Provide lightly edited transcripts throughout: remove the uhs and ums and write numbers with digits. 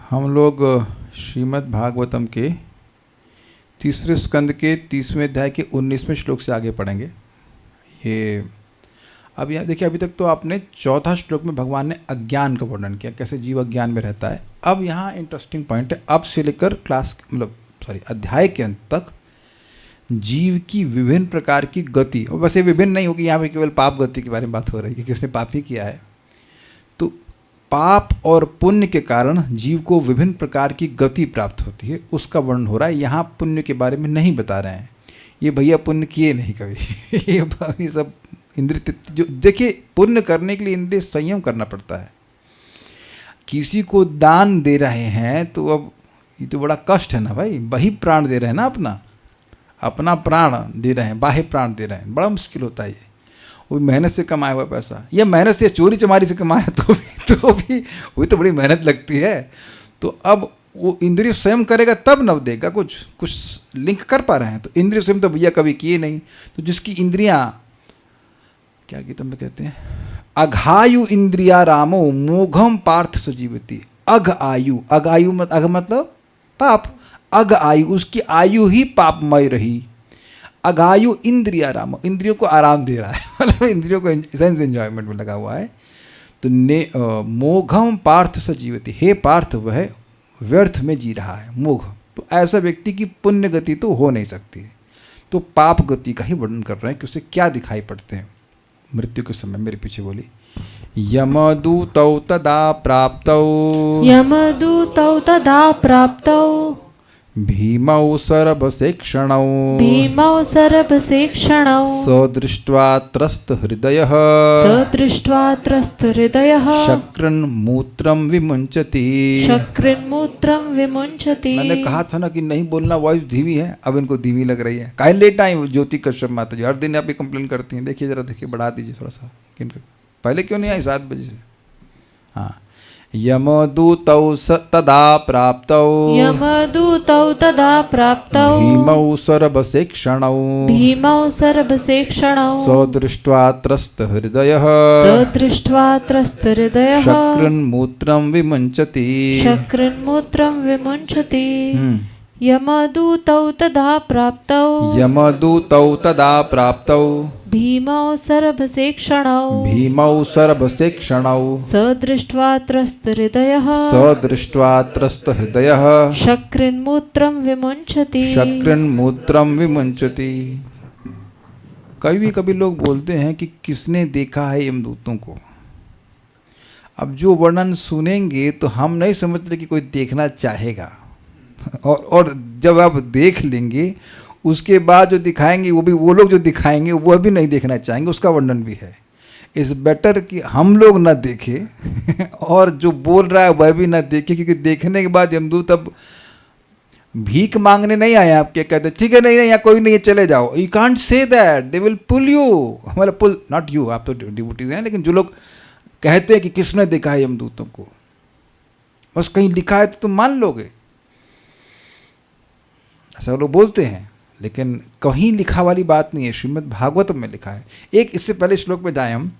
हम लोग श्रीमद् भागवतम के तीसरे स्कंद के 30वें अध्याय के 19वें श्लोक से आगे पढ़ेंगे। ये अब यहाँ देखिए, अभी तक तो आपने चौथा श्लोक में भगवान ने अज्ञान का वर्णन किया, कैसे जीव अज्ञान में रहता है। अब यहाँ इंटरेस्टिंग पॉइंट है, अब से लेकर अध्याय के अंत तक जीव की विभिन्न प्रकार की गति, और वैसे विभिन्न नहीं होगी, यहाँ पे केवल पाप गति के बारे में बात हो रही है कि किसने पाप ही किया है। तो पाप और पुण्य के कारण जीव को विभिन्न प्रकार की गति प्राप्त होती है, उसका वर्णन हो रहा है। यहाँ पुण्य के बारे में नहीं बता रहे हैं, ये भैया पुण्य किए नहीं कभी ये सब इंद्रिय, जो देखिए पुण्य करने के लिए इंद्रिय संयम करना पड़ता है। किसी को दान दे रहे हैं तो अब ये तो बड़ा कष्ट है ना भाई, वही प्राण दे रहे हैं ना, अपना प्राण दे रहे हैं, बाह्य प्राण दे रहे हैं, बड़ा मुश्किल होता है ये। वो मेहनत से कमाया हुआ पैसा, या मेहनत से चोरी चमारी से कमाया तो भी वही तो बड़ी मेहनत लगती है। तो अब वो इंद्रिय स्वयं करेगा तब नव देगा, कुछ लिंक कर पा रहे हैं। तो इंद्रिय स्वयं तो भैया कभी किए नहीं। तो जिसकी इंद्रियां, क्या गीता में कहते हैं, अघायु इंद्रिया रामो मोघम पार्थ सजीवती। अघ आयु, अघ मतलब पाप, अघ आयु, उसकी आयु ही पापमय रही। अघायु इंद्रिया राम, इंद्रियों को आराम दे रहा है, मतलब इंद्रियों को सेंस एंजॉयमेंट में लगा हुआ है। तो मोघम पार्थ सजीवती, हे पार्थ वह व्यर्थ में जी रहा है, मोघ। तो ऐसा व्यक्ति की पुण्य गति तो हो नहीं सकती। तो पाप गति का ही वर्णन कर रहे हैं कि उसे क्या दिखाई पड़ते हैं मृत्यु के समय। मेरे पीछे बोली, यमदूतौ तदा प्राप्तौ, यमदूतौ तदा प्राप्तौ, भीमौ सरभसेक्षणौ, भीमौ सरभसेक्षणौ, सदृष्ट्वा त्रस्त हृदयः, सदृष्ट्वा त्रस्त हृदयः, शक्रन् मूत्रं विमुञ्चति, शक्रन् मूत्रं विमुञ्चति। मैंने कहा था ना कि नहीं बोलना, वॉइस धीमी है, अब इनको धीमी लग रही है। काहे लेट आई ज्योति कश्यप माता जी, हर दिन आप ही कंप्लेन करती हैं। देखिए जरा, देखिए बढ़ा दीजिए थोड़ा सा, पहले क्यों नहीं आई 7 बजे से। हाँ, यमदूतौ तदा प्राप्तौ, यमदूतौ तदा प्राप्तौ, भीमौ सरभसेक्षणौ, भीमौ सरभसेक्षणौ, सदृष्ट्वा त्रस्त हृदयः, सदृष्ट्वा त्रस्त हृदयः, शक्रन् मूत्रं विमुञ्चति, शक्रन् मूत्रं विमुञ्चति। यमदूतौ तदा प्राप्तौ, यमदूतौ तदा प्राप्तौ, भीमौ सरभसेक्षणौ, भीमौ सरभसेक्षणौ, सदृष्ट्वा त्रस्त हृदयः, सदृष्ट्वा त्रस्त हृदयः, शक्रन् मूत्रं विमुञ्चति, शक्रन् मूत्रं विमुञ्चति। कभी लोग बोलते हैं कि किसने देखा है यमदूतों को। अब जो वर्णन सुनेंगे तो हम नहीं समझते कि कोई देखना चाहेगा, और जब आप देख लेंगे उसके बाद जो दिखाएंगे वो लोग जो दिखाएंगे वो भी नहीं देखना चाहेंगे, उसका वर्णन भी है। इस बेटर कि हम लोग ना देखें और जो बोल रहा है वह भी ना देखे, क्योंकि देखने के बाद यमदूत अब भीख मांगने नहीं आए आपके, कहते ठीक है नहीं यहाँ कोई नहीं है चले जाओ। You can't say that, they will pull you, मतलब पुल नॉट यू, आप तो डिवोटीज हैं, लेकिन जो लोग कहते हैं कि किसने देखा है यमदूतों को, बस कहीं लिखा है तो तुम मान लोगे, ऐसा लोग बोलते हैं, लेकिन कहीं लिखा वाली बात नहीं है। श्रीमद् भागवतम में लिखा है। एक इससे पहले श्लोक में जाए हम,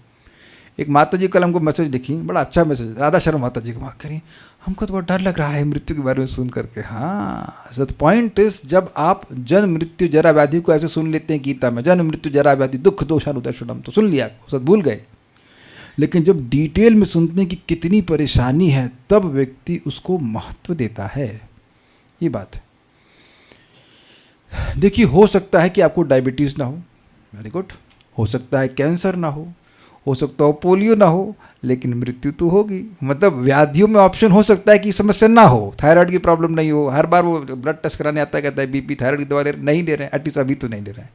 एक माता जी कल हमको मैसेज लिखी, बड़ा अच्छा मैसेज, राधा शर्मा माता जी को माफ करिए, हमको तो बहुत डर लग रहा है मृत्यु के बारे में सुन करके। हाँ, द पॉइंट इज, जब आप जन्म मृत्यु जरा व्याधि को ऐसे सुन लेते हैं गीता में, जन्म मृत्यु जरा व्याधि दुख दोषानुदर्शनम, तो सुन लिया, सब भूल गए। लेकिन जब डिटेल में सुनते हैं कि कितनी परेशानी है, तब व्यक्ति उसको महत्व देता है। ये बात है। देखिए, हो सकता है कि आपको डायबिटीज़ ना हो, वेरी गुड, हो सकता है कैंसर ना हो सकता हो पोलियो ना हो, लेकिन मृत्यु तो होगी। मतलब व्याधियों में ऑप्शन हो सकता है कि समस्या ना हो, थायराइड की प्रॉब्लम नहीं हो, हर बार वो ब्लड टेस्ट कराने आता है, कहता है बीपी थायराइड की दवा नहीं ले रहे हैं, एटलीस्ट अभी तो नहीं ले रहे हैं।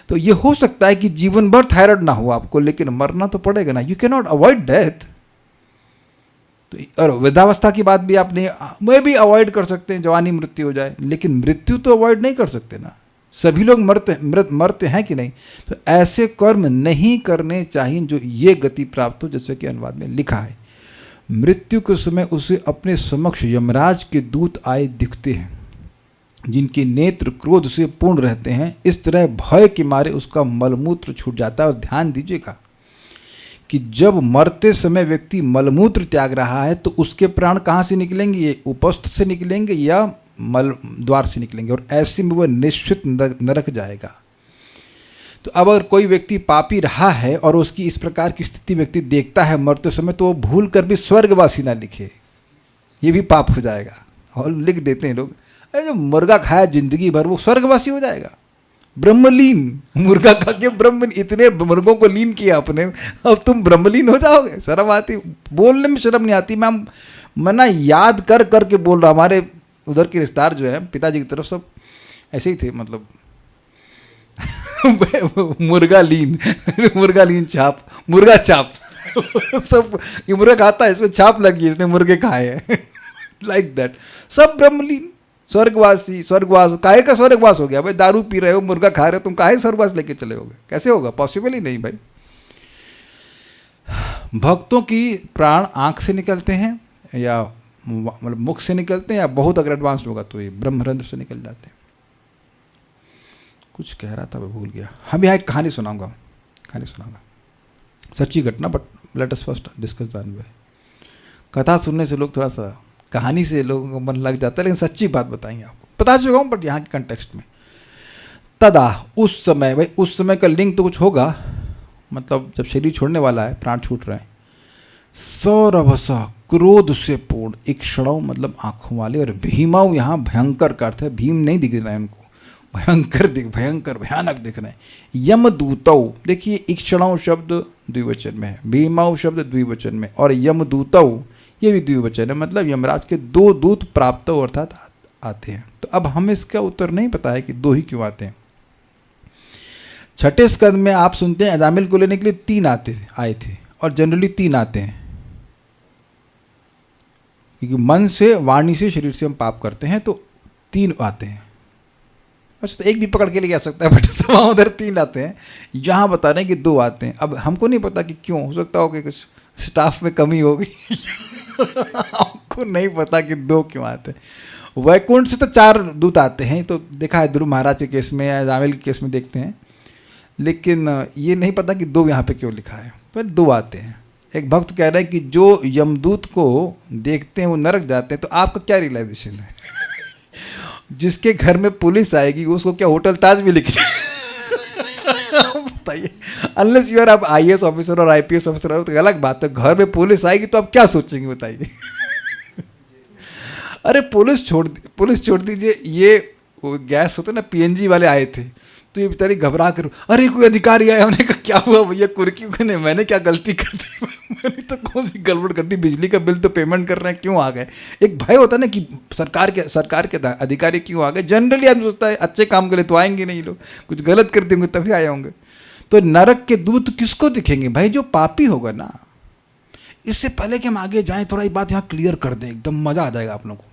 तो ये हो सकता है कि जीवन भर थायराइड ना हो आपको, लेकिन मरना तो पड़ेगा ना, you can not avoid death. तो और वृद्धावस्था की बात भी आपने मैं भी अवॉइड कर सकते हैं, जवानी मृत्यु हो जाए, लेकिन मृत्यु तो अवॉइड नहीं कर सकते ना। सभी लोग मरते हैं कि नहीं। तो ऐसे कर्म नहीं करने चाहिए जो ये गति प्राप्त हो, जैसे कि अनुवाद में लिखा है। मृत्यु के समय उसे अपने समक्ष यमराज के दूत आए दिखते हैं, जिनके नेत्र क्रोध से पूर्ण रहते हैं। इस तरह भय के मारे उसका मलमूत्र छूट जाता है। और ध्यान दीजिएगा कि जब मरते समय व्यक्ति मलमूत्र त्याग रहा है तो उसके प्राण कहाँ से निकलेंगे, ये उपस्थ से निकलेंगे या मल द्वार से निकलेंगे, और ऐसे में वह निश्चित नरक जाएगा। तो अब अगर कोई व्यक्ति पापी रहा है और उसकी इस प्रकार की स्थिति व्यक्ति देखता है मरते समय, तो वो भूल कर भी स्वर्गवासी ना लिखे, ये भी पाप हो जाएगा। और लिख देते हैं लोग, अरे जो मुर्गा खाया जिंदगी भर वो स्वर्गवासी हो जाएगा, ब्रह्मलीन, मुर्गा खा के ब्रह्म, इतने मुर्गों को लीन किया आपने, अब तुम ब्रह्मलीन हो जाओगे। शर्म आती, बोलने में शर्म नहीं आती। मैं ना याद कर करके बोल रहा, हमारे उधर के रिश्तेदार जो है पिताजी की तरफ सब ऐसे ही थे, मतलब मुर्गा लीन छाप, मुर्गा छाप सब, ये मुर्गा खाता है, इसमें छाप लगी है, इसने मुर्गे खाए हैं लाइक दैट, सब ब्रह्मलीन, स्वर्गवासी, स्वर्गवास। काहे का स्वर्गवास हो गया भाई? दारू पी रहे हो, मुर्गा खा रहे हो, तुम काहे स्वर्गवास लेके चले होगे? कैसे होगा? पॉसिबल ही नहीं भाई। भक्तों की प्राण आंख से निकलते हैं या मतलब मुख से निकलते हैं, या बहुत अगर एडवांस होगा तो ये ब्रह्मरंध्र से निकल जाते हैं। कुछ कह रहा था मैं भूल गया। हम यहाँ एक कहानी सुनाऊंगा, सच्ची घटना, but let us first discuss the way. कथा सुनने से लोग थोड़ा सा, कहानी से लोगों का मन लग जाता है, लेकिन सच्ची बात बताएंगे आपको, बता चुका हूँ बट यहाँ के कंटेक्स्ट में। तदा, उस समय, भाई उस समय का लिंक तो कुछ होगा, मतलब जब शरीर छोड़ने वाला है, प्राण छूट रहे हैं, सौरभसा, क्रोध से पूर्ण, एक क्षणों मतलब आंखों वाले, और भीमाऊ यहाँ भयंकर का अर्थ है, भीम नहीं दिख रहा है उनको, भयंकर भयानक दिख रहे हैं। यमदूतौ, देखिए इक्षणौ शब्द द्विवचन में है, भीमाऊ शब्द द्विवचन में, और यमदूतौ ये भी द्विवचन है, मतलब यमराज के दो दूत प्राप्त अर्थात आते हैं। तो अब हमें इसका उत्तर नहीं पता है कि दो ही क्यों आते हैं। छठे स्कंद में आप सुनते हैं अजामिल को लेने के लिए 3 आए थे, और जनरली 3 आते हैं, क्योंकि मन से, वाणी से, शरीर से हम पाप करते हैं, तो 3 आते हैं। अच्छा, तो एक भी पकड़ के ले आ सकता है, बट वहाँ उधर 3 आते हैं, यहाँ बता रहे हैं कि 2 आते हैं। अब हमको नहीं पता कि क्यों, हो सकता हो कि कुछ स्टाफ में कमी हो गई हमको नहीं पता कि 2 क्यों आते हैं। वैकुंठ से तो 4 दूत आते हैं, तो देखा है ध्रुव महाराज के केस में या जामिल के केस में देखते हैं, लेकिन ये नहीं पता कि 2 यहाँ पे क्यों लिखा है, पर 2 आते हैं। एक भक्त कह रहे हैं कि जो यमदूत को देखते हैं वो नरक जाते हैं, तो आपका क्या रियलाइजेशन है? जिसके घर में पुलिस आएगी उसको क्या होटल ताज भी लिख बताइए। अनलेस यू आर आप IAS ऑफिसर और IPS ऑफिसर हो तो अलग बात है, घर में पुलिस आएगी तो आप क्या सोचेंगे बताइए? अरे पुलिस छोड़ दीजिए, ये गैस होते ना PNG वाले आए थे, तो ये बेचारी घबरा कर, अरे कोई अधिकारी आया, हमने कहा क्या हुआ भैया, कुर्की ने, मैंने क्या गलती कर दी? मैंने तो कौन सी गड़बड़ कर दी, बिजली का बिल तो पेमेंट कर रहे हैं, क्यों आ गए? एक भय होता है ना कि सरकार के अधिकारी क्यों आ गए। जनरली आदमी सोचता है अच्छे काम के लिए तो आएंगे नहीं, लोग कुछ गलत कर देंगे तभी आए होंगे। तो नरक के दूत किसको दिखेंगे भाई? जो पापी होगा ना। इससे पहले कि हम आगे जाएं, थोड़ा ये बात यहाँ क्लियर कर दें, एकदम मजा आ जाएगा आप लोगों को।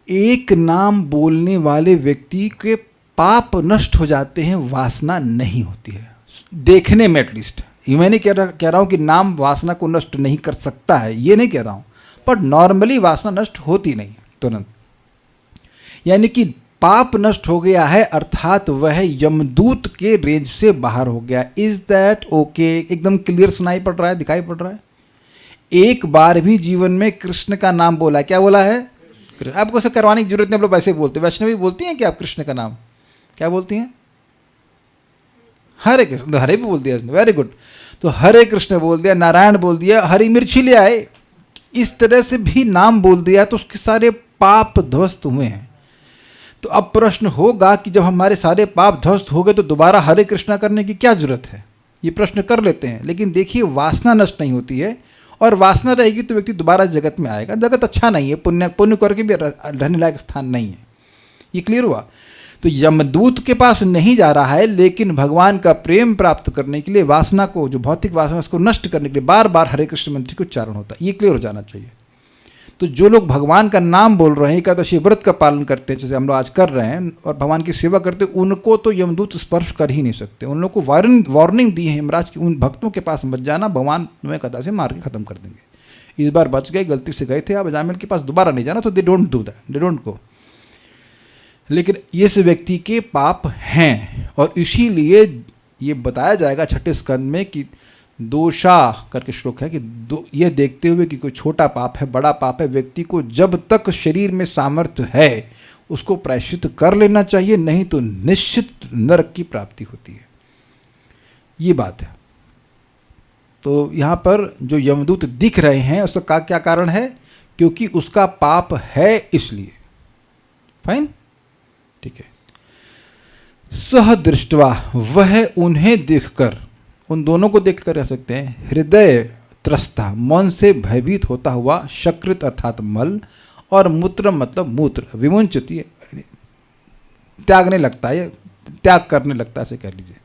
एक नाम बोलने वाले व्यक्ति के पाप नष्ट हो जाते हैं, वासना नहीं होती है, देखने में एटलीस्ट। ये मैं नहीं कह रहा हूँ कि नाम वासना को नष्ट नहीं कर सकता है, ये नहीं कह रहा हूँ, पर नॉर्मली वासना नष्ट होती नहीं तुरंत। यानी कि पाप नष्ट हो गया है, अर्थात वह यमदूत के रेंज से बाहर हो गया। Is that okay? एकदम क्लियर सुनाई पड़ रहा है, दिखाई पड़ रहा है? एक बार भी जीवन में कृष्ण का नाम बोला, क्या बोला है? आपको ऐसा करवाने की जरूरत नहीं, आप लोग वैसे बोलते हैं। वैष्णवी बोलती हैं कि आप कृष्ण का नाम क्या बोलती हैं? हरे कृष्ण, हरे भी बोल दिया उसने, वेरी गुड। तो हरे कृष्ण बोल दिया, नारायण बोल दिया, हरी मिर्ची ले आए, इस तरह से भी नाम बोल दिया तो उसके सारे पाप ध्वस्त हुए हैं। तो अब प्रश्न होगा कि जब हमारे सारे पाप ध्वस्त हो गए तो दोबारा हरे कृष्णा करने की क्या जरूरत है? ये प्रश्न कर लेते हैं। लेकिन देखिए, वासना नष्ट नहीं होती है, और वासना रहेगी तो व्यक्ति दोबारा जगत में आएगा। जगत अच्छा नहीं है, पुण्य करके भी रहने लायक स्थान नहीं है। ये क्लियर हुआ? तो यमदूत के पास नहीं जा रहा है, लेकिन भगवान का प्रेम प्राप्त करने के लिए, वासना को, जो भौतिक वासना उसको नष्ट करने के लिए बार बार हरे कृष्ण मंत्र के उच्चारण होता है। ये क्लियर हो जाना चाहिए। तो जो लोग भगवान का नाम बोल रहे हैं, एकादशी व्रत का पालन करते हैं, जैसे हम लोग आज कर रहे हैं, और भगवान की सेवा करते हैं, उनको तो यमदूत स्पर्श कर ही नहीं सकते। उन लोग को वार्निंग दी है यमराज की, उन भक्तों के पास मत जाना, भगवान तुम्हें कदा से मार के खत्म कर देंगे। इस बार बच गए, गलती से गए थे आप अजामिल के पास, दोबारा नहीं जाना, तो they don't do that, they don't go. लेकिन इस व्यक्ति के पाप हैं, और इसीलिए ये बताया जाएगा छठे स्कंद में कि दोषा करके श्लोक है कि यह देखते हुए कि कोई छोटा पाप है बड़ा पाप है, व्यक्ति को जब तक शरीर में सामर्थ्य है उसको प्रायश्चित कर लेना चाहिए, नहीं तो निश्चित नरक की प्राप्ति होती है। ये बात है। तो यहाँ पर जो यमदूत दिख रहे हैं उसका क्या कारण है? क्योंकि उसका पाप है इसलिए। फाइन, ठीक है। सह दृष्टवा, वह उन्हें देखकर, उन दोनों को देखकर कह सकते हैं, हृदय त्रस्ता, मन से भयभीत होता हुआ, शकृत अर्थात मल, और मूत्र मतलब मूत्र, विमुंचति त्यागने लगता है, त्याग करने लगता है, ऐसे कह लीजिए।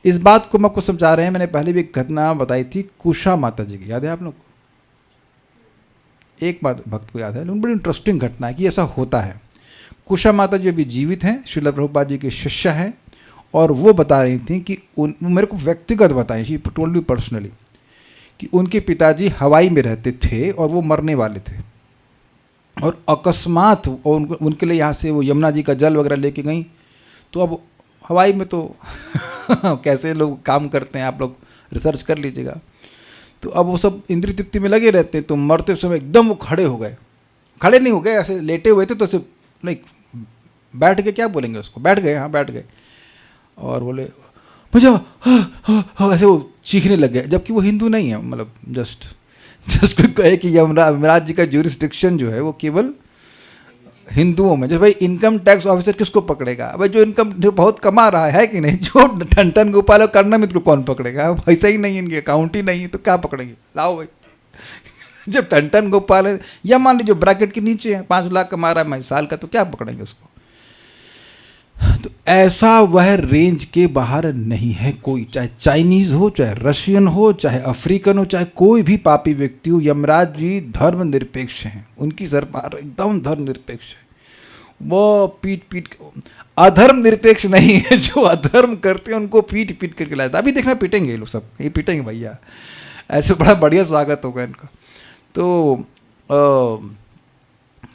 इस बात को मैं आपको समझा रहे हैं, मैंने पहले भी एक घटना बताई थी कुशा माता जी की, याद है आप लोग? एक बात भक्त को याद है, लेकिन बड़ी इंटरेस्टिंग घटना है कि ऐसा होता है। कुशा माता जी अभी जीवित हैं, श्रील प्रभुपाद जी के शिष्य हैं, और वो बता रही थी कि मेरे को व्यक्तिगत बताएं, शी टोल्ड मी पर्सनली, कि उनके पिताजी हवाई में रहते थे और वो मरने वाले थे, और अकस्मात उनके लिए यहाँ से वो यमुना जी का जल वगैरह लेके गई। तो अब हवाई में तो कैसे लोग काम करते हैं, आप लोग रिसर्च कर लीजिएगा। तो अब वो सब इंद्रिय तृप्ति में लगे रहते हैं, तो मरते समय एकदम वो खड़े हो गए, खड़े नहीं हो गए, ऐसे लेटे हुए थे, तो ऐसे लाइक बैठ के, क्या बोलेंगे उसको, बैठ गए, हाँ बैठ गए, और बोले मुझे ऐसे वो चीखने लग गए, जबकि वो हिंदू नहीं है, मतलब जस्ट कोई कहे कि यमराज जी का ज्यूरिस्डिक्शन जो है वो केवल हिंदुओं में। जैसे भाई इनकम टैक्स ऑफिसर किसको पकड़ेगा? भाई जो इनकम जो बहुत कमा रहा है कि नहीं, जो ठन गोपाल करना मित्र को कौन पकड़ेगा? वैसा ही नहीं, इनके अकाउंट ही नहीं है तो क्या पकड़ेंगे? लाओ भाई जब ठन गोपाल है, या मान लीजिए ब्रैकेट के नीचे है, 5 लाख कमा रहा है साल का, तो क्या पकड़ेंगे उसको? तो ऐसा वह रेंज के बाहर नहीं है कोई, चाहे चाइनीज हो, चाहे रशियन हो, चाहे अफ्रीकन हो, चाहे कोई भी पापी व्यक्ति हो। यमराज जी धर्म निरपेक्ष हैं, उनकी सरकार एकदम धर्म निरपेक्ष है। वो पीट अधर्म निरपेक्ष नहीं है, जो अधर्म करते हैं उनको पीट करके लाता। अभी देखना पीटेंगे ये लोग, सब ये पीटेंगे भैया, ऐसे बड़ा बढ़िया स्वागत होगा इनका। तो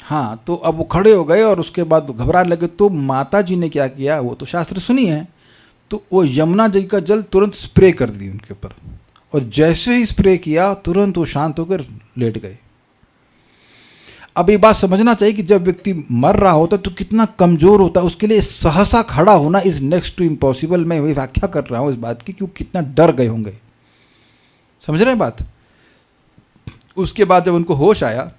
हाँ, तो अब वो खड़े हो गए और उसके बाद घबराने लगे। तो माता जी ने क्या किया, वो तो शास्त्र सुनी है, तो वो यमुना जी का जल तुरंत स्प्रे कर दी उनके ऊपर, और जैसे ही स्प्रे किया तुरंत वो शांत होकर लेट गए। अब ये बात समझना चाहिए कि जब व्यक्ति मर रहा होता है तो कितना कमज़ोर होता है, उसके लिए सहसा खड़ा होना इज़ नेक्स्ट टू इम्पॉसिबल। मैं वही व्याख्या कर रहा हूँ इस बात की कि वो कितना डर गए होंगे, समझ रहे हैं बात। उसके बाद जब उनको होश आया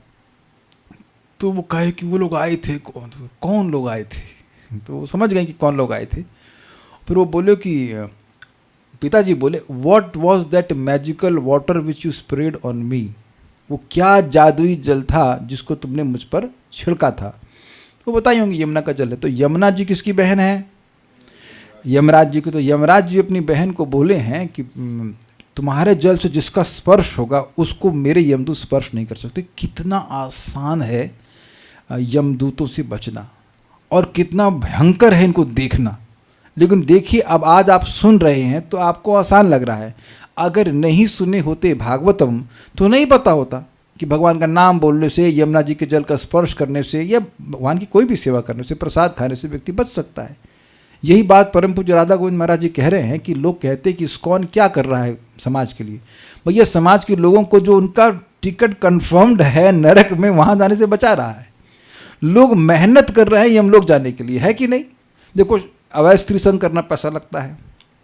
तो वो कहे कि वो लोग आए थे, कौन लोग आए थे, तो वो समझ गए कि कौन लोग आए थे। फिर वो बोले कि पिताजी बोले, what was that magical water which you spread on me, वो क्या जादुई जल था जिसको तुमने मुझ पर छिड़का था। वो बताई होंगी यमुना का जल है। तो यमुना जी किसकी बहन है? यमराज जी की। तो यमराज जी अपनी बहन को बोले हैं कि तुम्हारे जल से जिसका स्पर्श होगा उसको मेरे यमदूत स्पर्श नहीं कर सकते। कितना आसान है यमदूतों से बचना, और कितना भयंकर है इनको देखना। लेकिन देखिए, अब आज आप सुन रहे हैं तो आपको आसान लग रहा है, अगर नहीं सुने होते भागवतम तो नहीं पता होता कि भगवान का नाम बोलने से, यमुना जी के जल का स्पर्श करने से, या भगवान की कोई भी सेवा करने से, प्रसाद खाने से व्यक्ति बच सकता है। यही बात परम पूज्य राधा गोविंद महाराज जी कह रहे हैं कि लोग कहते हैं कि इस्कॉन क्या कर रहा है समाज के लिए। भैया, समाज के लोगों को जो उनका टिकट कन्फर्म्ड है नरक में, वहाँ जाने से बचा रहा है। लोग मेहनत कर रहे हैं यमलोक जाने के लिए, है कि नहीं? देखो, अवैध स्त्री संग करना पैसा लगता है,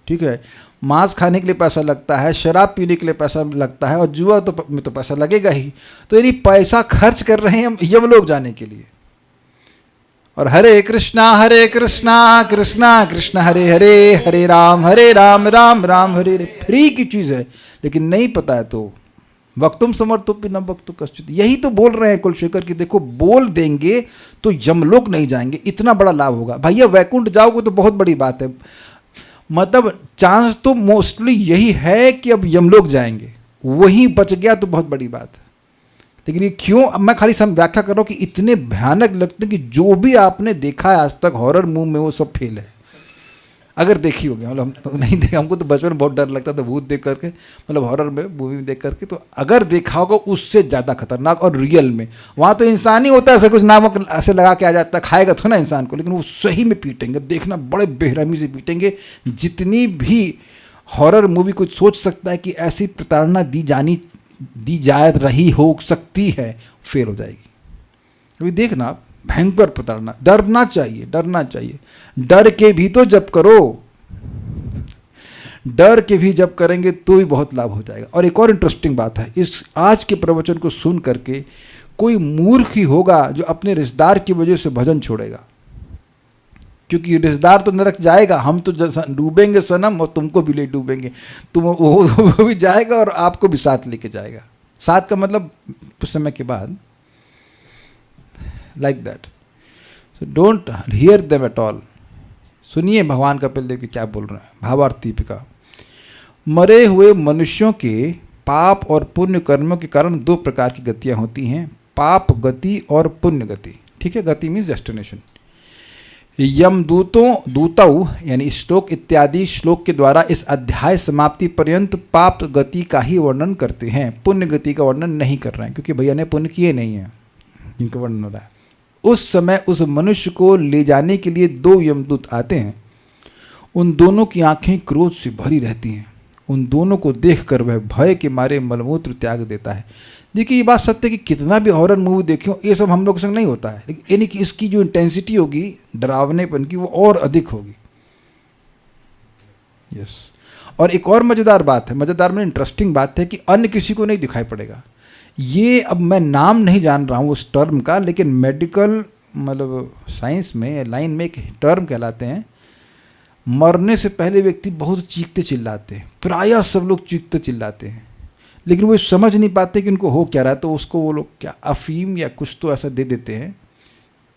ठीक है, मांस खाने के लिए पैसा लगता है, शराब पीने के लिए पैसा लगता है, और जुआ तो में तो पैसा लगेगा ही। तो यानी पैसा खर्च कर रहे हैं यमलोक जाने के लिए। और हरे कृष्णा कृष्णा कृष्णा हरे हरे, हरे राम राम राम हरे हरे, फ्री की चीज़ है। लेकिन नहीं पता है तो वक्तुम समर्थोपि न वक्तु कश्चित्। यही तो बोल रहे हैं कुलशेखर कि देखो, बोल देंगे तो यमलोक नहीं जाएंगे, इतना बड़ा लाभ होगा। भैया, वैकुंठ जाओगे तो बहुत बड़ी बात है, मतलब चांस तो मोस्टली यही है कि अब यमलोक जाएंगे, वही बच गया तो बहुत बड़ी बात है। लेकिन ये क्यों, अब मैं खाली व्याख्या कर रहा हूँ कि इतने भयानक लगते हैं कि जो भी आपने देखा है आज तक हॉरर मूवी में वो सब फेल है। अगर देखी होगी, मतलब हम तो नहीं देखा, हमको तो बचपन में बहुत डर लगता था भूत देख करके, मतलब हॉरर में मूवी में देख करके। तो अगर देखा होगा उससे ज़्यादा खतरनाक, और रियल में वहाँ तो इंसान ही होता है, ऐसा कुछ नामक ऐसे लगा के आ जाता है, खाएगा तो ना इंसान को, लेकिन वो सही में पीटेंगे, देखना बड़े बेरहमी से पीटेंगे। जितनी भी हॉरर मूवी कोई सोच सकता है कि ऐसी प्रताड़ना दी जा रही हो सकती है, फेल हो जाएगी। अभी देखना आप, भयंकर प्रताड़ना, डरना चाहिए, डरना चाहिए। डर के भी तो जब करो, डर के भी जब करेंगे तो भी बहुत लाभ हो जाएगा। और एक और इंटरेस्टिंग बात है, इस आज के प्रवचन को सुन करके कोई मूर्ख ही होगा जो अपने रिश्तेदार की वजह से भजन छोड़ेगा, क्योंकि रिश्तेदार तो नरक जाएगा, हम तो डूबेंगे सनम और तुमको भी ले डूबेंगे, वो भी जाएगा और आपको भी साथ लेके जाएगा। साथ का मतलब कुछ समय के बाद, like that. So don't hear them at all. सुनिए भगवान कपिल देव की क्या बोल रहे हैं। भावार्थ दीपिका। मरे हुए मनुष्यों के पाप और पुण्य कर्मों के कारण दो प्रकार की गतियां होती हैं, पाप गति और पुण्य गति। ठीक है, गति मीन्स डेस्टिनेशन। दूतौ यानी श्लोक इत्यादि श्लोक के द्वारा इस अध्याय समाप्ति पर्यंत पाप गति का ही वर्णन करते हैं, पुण्य गति का वर्णन नहीं कर रहे हैं, क्योंकि भैया ने पुण्य किए नहीं है जिनका वर्णन हो रहा है। उस समय उस मनुष्य को ले जाने के लिए दो यमदूत आते हैं। उन दोनों की आंखें क्रोध से भरी रहती हैं। उन दोनों को देखकर वह भय के मारे मलमूत्र त्याग देता है। देखिए ये बात सत्य है कि कितना भी हॉरर मूवी देखे हो, ये सब हम लोग के संग नहीं होता है, लेकिन यानी कि इसकी जो इंटेंसिटी होगी डरावनेपन की वो और अधिक होगी। यस। और एक और मज़ेदार बात है, मज़ेदार में इंटरेस्टिंग बात है कि अन्य किसी को नहीं दिखाई पड़ेगा। ये अब मैं नाम नहीं जान रहा हूँ उस टर्म का, लेकिन मेडिकल मतलब साइंस में लाइन में एक टर्म कहलाते हैं, मरने से पहले व्यक्ति बहुत चीखते चिल्लाते हैं, प्रायः सब लोग चीखते चिल्लाते हैं, लेकिन वो समझ नहीं पाते कि उनको हो क्या रहा है, तो उसको वो लोग क्या अफीम या कुछ तो ऐसा दे देते हैं,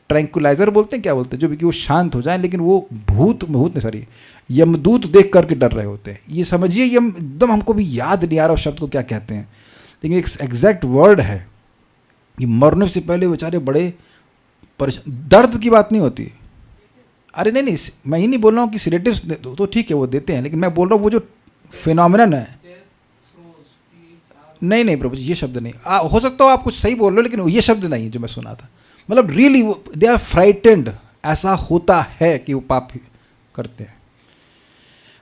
ट्रैंकुलाइजर बोलते हैं, क्या बोलते हैं, जो कि वो शांत हो जाए, लेकिन वो भूत नहीं सॉरी यमदूत देख करके डर रहे होते हैं। ये समझिए, यम एकदम हमको भी याद नहीं आ रहा उस शब्द को क्या कहते हैं, लेकिन एक एग्जैक्ट वर्ड है। ये मरने से पहले बेचारे बड़े परेशान, दर्द की बात नहीं होती। अरे नहीं, मैं ही नहीं बोल रहा हूँ कि सिलेटिव्स तो ठीक है वो देते हैं, लेकिन मैं बोल रहा हूँ वो जो फिनोमिनन है। नहीं प्रभु जी, ये शब्द नहीं। हो सकता हो आप कुछ सही बोल रहे हो, लेकिन ये शब्द नहीं है जो मैं सुना था। मतलब रियली दे आर फ्राइटेंड, ऐसा होता है कि वो पाप करते हैं।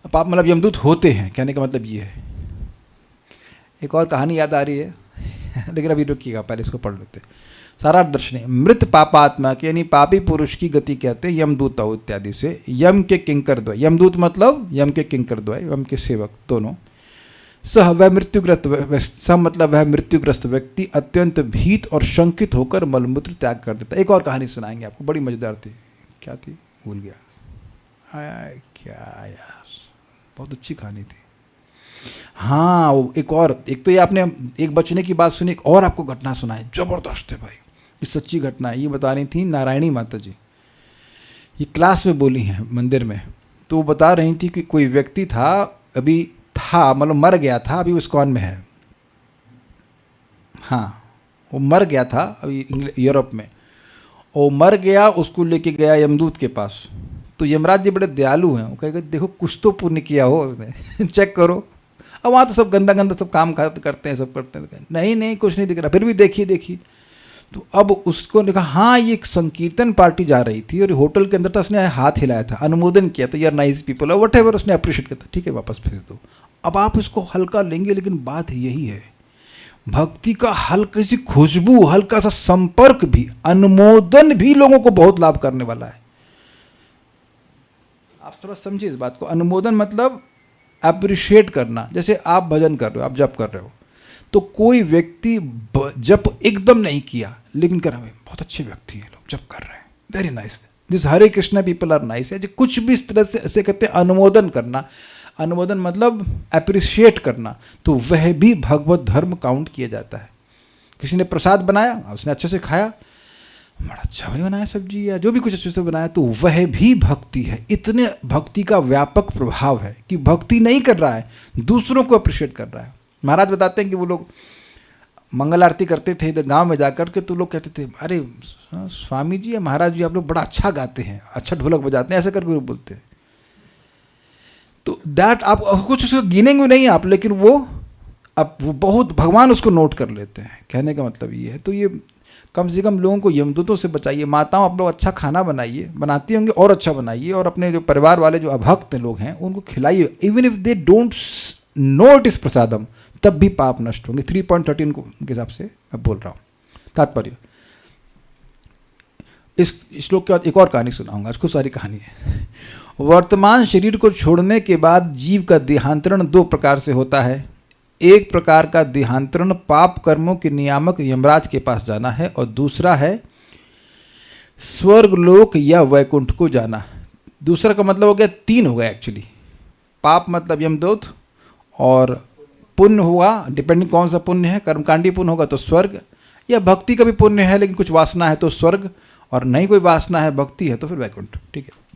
पाप मतलब यमदूत होते हैं, कहने का मतलब ये है। एक और कहानी याद आ रही है लेकिन अभी रुकिएगा, पहले इसको पढ़ लेते। सारा दर्शनी मृत पापात्मा के यानी पापी पुरुष की गति कहते हैं यमदूत इत्यादि से। यम के किंकर द्वय, यमदूत मतलब यम के किंकर द्वय, यम के सेवक दोनों। सह वह मृत्युग्रस्त, मतलब वह मृत्युग्रस्त व्यक्ति अत्यंत भीत और शंकित होकर मलमूत्र त्याग कर देता। एक और कहानी सुनाएंगे आपको, बड़ी मजेदार थी। क्या थी भूल गया, क्या यार, बहुत अच्छी कहानी थी। हाँ वो एक तो ये आपने एक बचने की बात सुनी, एक और आपको घटना सुनाई, जबरदस्त है भाई, ये सच्ची घटना है। ये बता रही थी नारायणी माता जी, ये क्लास में बोली हैं मंदिर में। तो वो बता रही थी कि कोई व्यक्ति था, अभी था मतलब मर गया था, अभी इस्कॉन में है। हाँ वो मर गया था अभी यूरोप में, वो मर गया, उसको लेके गया यमदूत के पास। तो यमराज जी बड़े दयालु हैं, वो कहेगा देखो कुछ तो पुण्य किया हो उसने चेक करो। अब वहाँ तो सब गंदा सब काम करते हैं, सब करते हैं। नहीं कुछ नहीं दिख रहा, फिर भी देखिए। तो अब उसको ने कहा हाँ ये एक संकीर्तन पार्टी जा रही थी और होटल के अंदर था, उसने हाथ हिलाया था, अनुमोदन किया था, यार नाइस पीपल और वट एवर, उसने अप्रिशिएट किया था, ठीक है वापस भेज दो। अब आप इसको हल्का लेंगे, लेकिन बात यही है, भक्ति का हल्की सी खुशबू, हल्का सा संपर्क भी, अनुमोदन भी लोगों को बहुत लाभ करने वाला है। आप थोड़ा समझिए इस बात को। अनुमोदन मतलब अप्रिशिएट करना। जैसे आप भजन कर रहे हो, आप जप कर रहे हो, तो कोई व्यक्ति जप एकदम नहीं किया, लेकिन कर रहे हैं बहुत अच्छे व्यक्ति हैं, लोग जप कर रहे हैं, very nice, this Hare Krishna people are nice है, जो कुछ भी इस तरह से ऐसे कहते हैं अनुमोदन करना। अनुमोदन मतलब अप्रिशिएट करना, तो वह भी भगवत धर्म काउंट किया जाता है। किसी ने प्रसाद बनाया, उसने अच्छे से खाया, बड़ा अच्छा भी बनाया सब्जी या जो भी कुछ अच्छे से बनाया, तो वह भी भक्ति है। इतने भक्ति का व्यापक प्रभाव है कि भक्ति नहीं कर रहा है, दूसरों को अप्रिशिएट कर रहा है। महाराज बताते हैं कि वो लोग मंगल आरती करते थे इधर गांव में जाकर के, तो लोग कहते थे अरे स्वामी जी या महाराज जी आप लोग बड़ा अच्छा गाते हैं, अच्छा ढोलक बजाते हैं, ऐसे करके वो बोलते हैं। तो दैट आप कुछ उसको गिनेंगे नहीं आप, लेकिन वो अब वो बहुत भगवान उसको नोट कर लेते हैं, कहने का मतलब ये है। तो ये कम से कम लोगों को यमदूतों से बचाइए। माताओं, आप लोग अच्छा खाना बनाइए, बनाती होंगी और अच्छा बनाइए, और अपने जो परिवार वाले जो अभक्त लोग हैं उनको खिलाइए। Even if they don't know it is prasadam, तब भी पाप नष्ट होंगे। 3.13 को उनके हिसाब से मैं बोल रहा हूँ। तात्पर्य, इस श्लोक के बाद एक और कहानी सुनाऊंगा, आज खूब सारी कहानी है। वर्तमान शरीर को छोड़ने के बाद जीव का देहांतरण दो प्रकार से होता है। एक प्रकार का देहांतरण पाप कर्मों के नियामक यमराज के पास जाना है, और दूसरा है स्वर्गलोक या वैकुंठ को जाना। दूसरा का मतलब हो गया, तीन हो गया एक्चुअली। पाप मतलब यमदूत, और पुण्य हुआ, डिपेंडिंग कौन सा पुण्य है, कर्मकांडी पुण्य होगा तो स्वर्ग, या भक्ति का भी पुण्य है लेकिन कुछ वासना है तो स्वर्ग, और नहीं कोई वासना है, भक्ति है तो फिर वैकुंठ। ठीक है।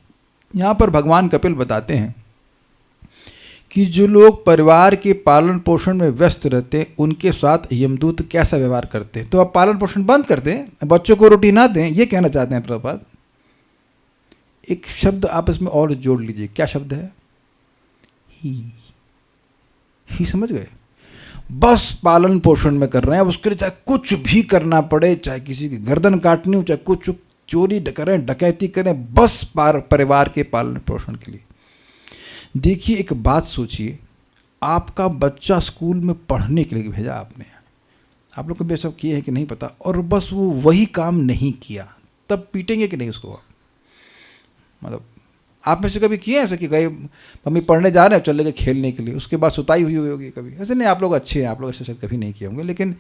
यहाँ पर भगवान कपिल बताते हैं कि जो लोग परिवार के पालन पोषण में व्यस्त रहते हैं उनके साथ यमदूत कैसा व्यवहार करते हैं। तो आप पालन पोषण बंद कर दें, बच्चों को रोटी ना दें, ये कहना चाहते हैं प्रभुपाद। एक शब्द आप इसमें और जोड़ लीजिए, क्या शब्द है? ही समझ गए? बस पालन पोषण में कर रहे हैं, अब उसके लिए चाहे कुछ भी करना पड़े, चाहे किसी की गर्दन काटनी हो, चाहे कुछ चोरी करें, डकैती करें, बस परिवार के पालन पोषण के लिए। देखिए, एक बात सोचिए, आपका बच्चा स्कूल में पढ़ने के लिए भेजा आपने, आप लोग कभी सब किए हैं कि नहीं पता, और बस वो वही काम नहीं किया, तब पीटेंगे कि नहीं उसको आप? मतलब आप में से कभी किए ऐसा कि गए मम्मी पढ़ने जा रहे हैं, चले गए खेलने के लिए, उसके बाद सुताई हुई होगी कभी? ऐसे नहीं, आप लोग अच्छे हैं, आप लोग ऐसे शायद कभी नहीं किए होंगे, लेकिन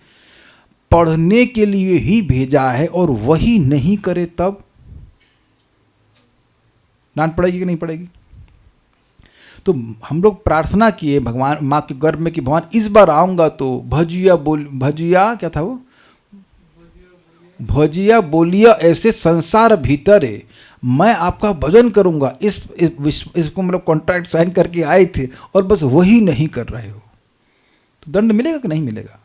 पढ़ने के लिए ही भेजा है और वही नहीं करे तब डांट पड़ेगी कि नहीं पड़ेगी? तो हम लोग प्रार्थना किए भगवान, माँ के गर्भ में, कि भगवान इस बार आऊँगा तो भजिया क्या था वो, भजिया बोलिया ऐसे संसार भीतर है, मैं आपका भजन करूँगा, इसको मतलब कॉन्ट्रैक्ट साइन करके आए थे और बस वही नहीं कर रहे हो, तो दंड मिलेगा कि नहीं मिलेगा?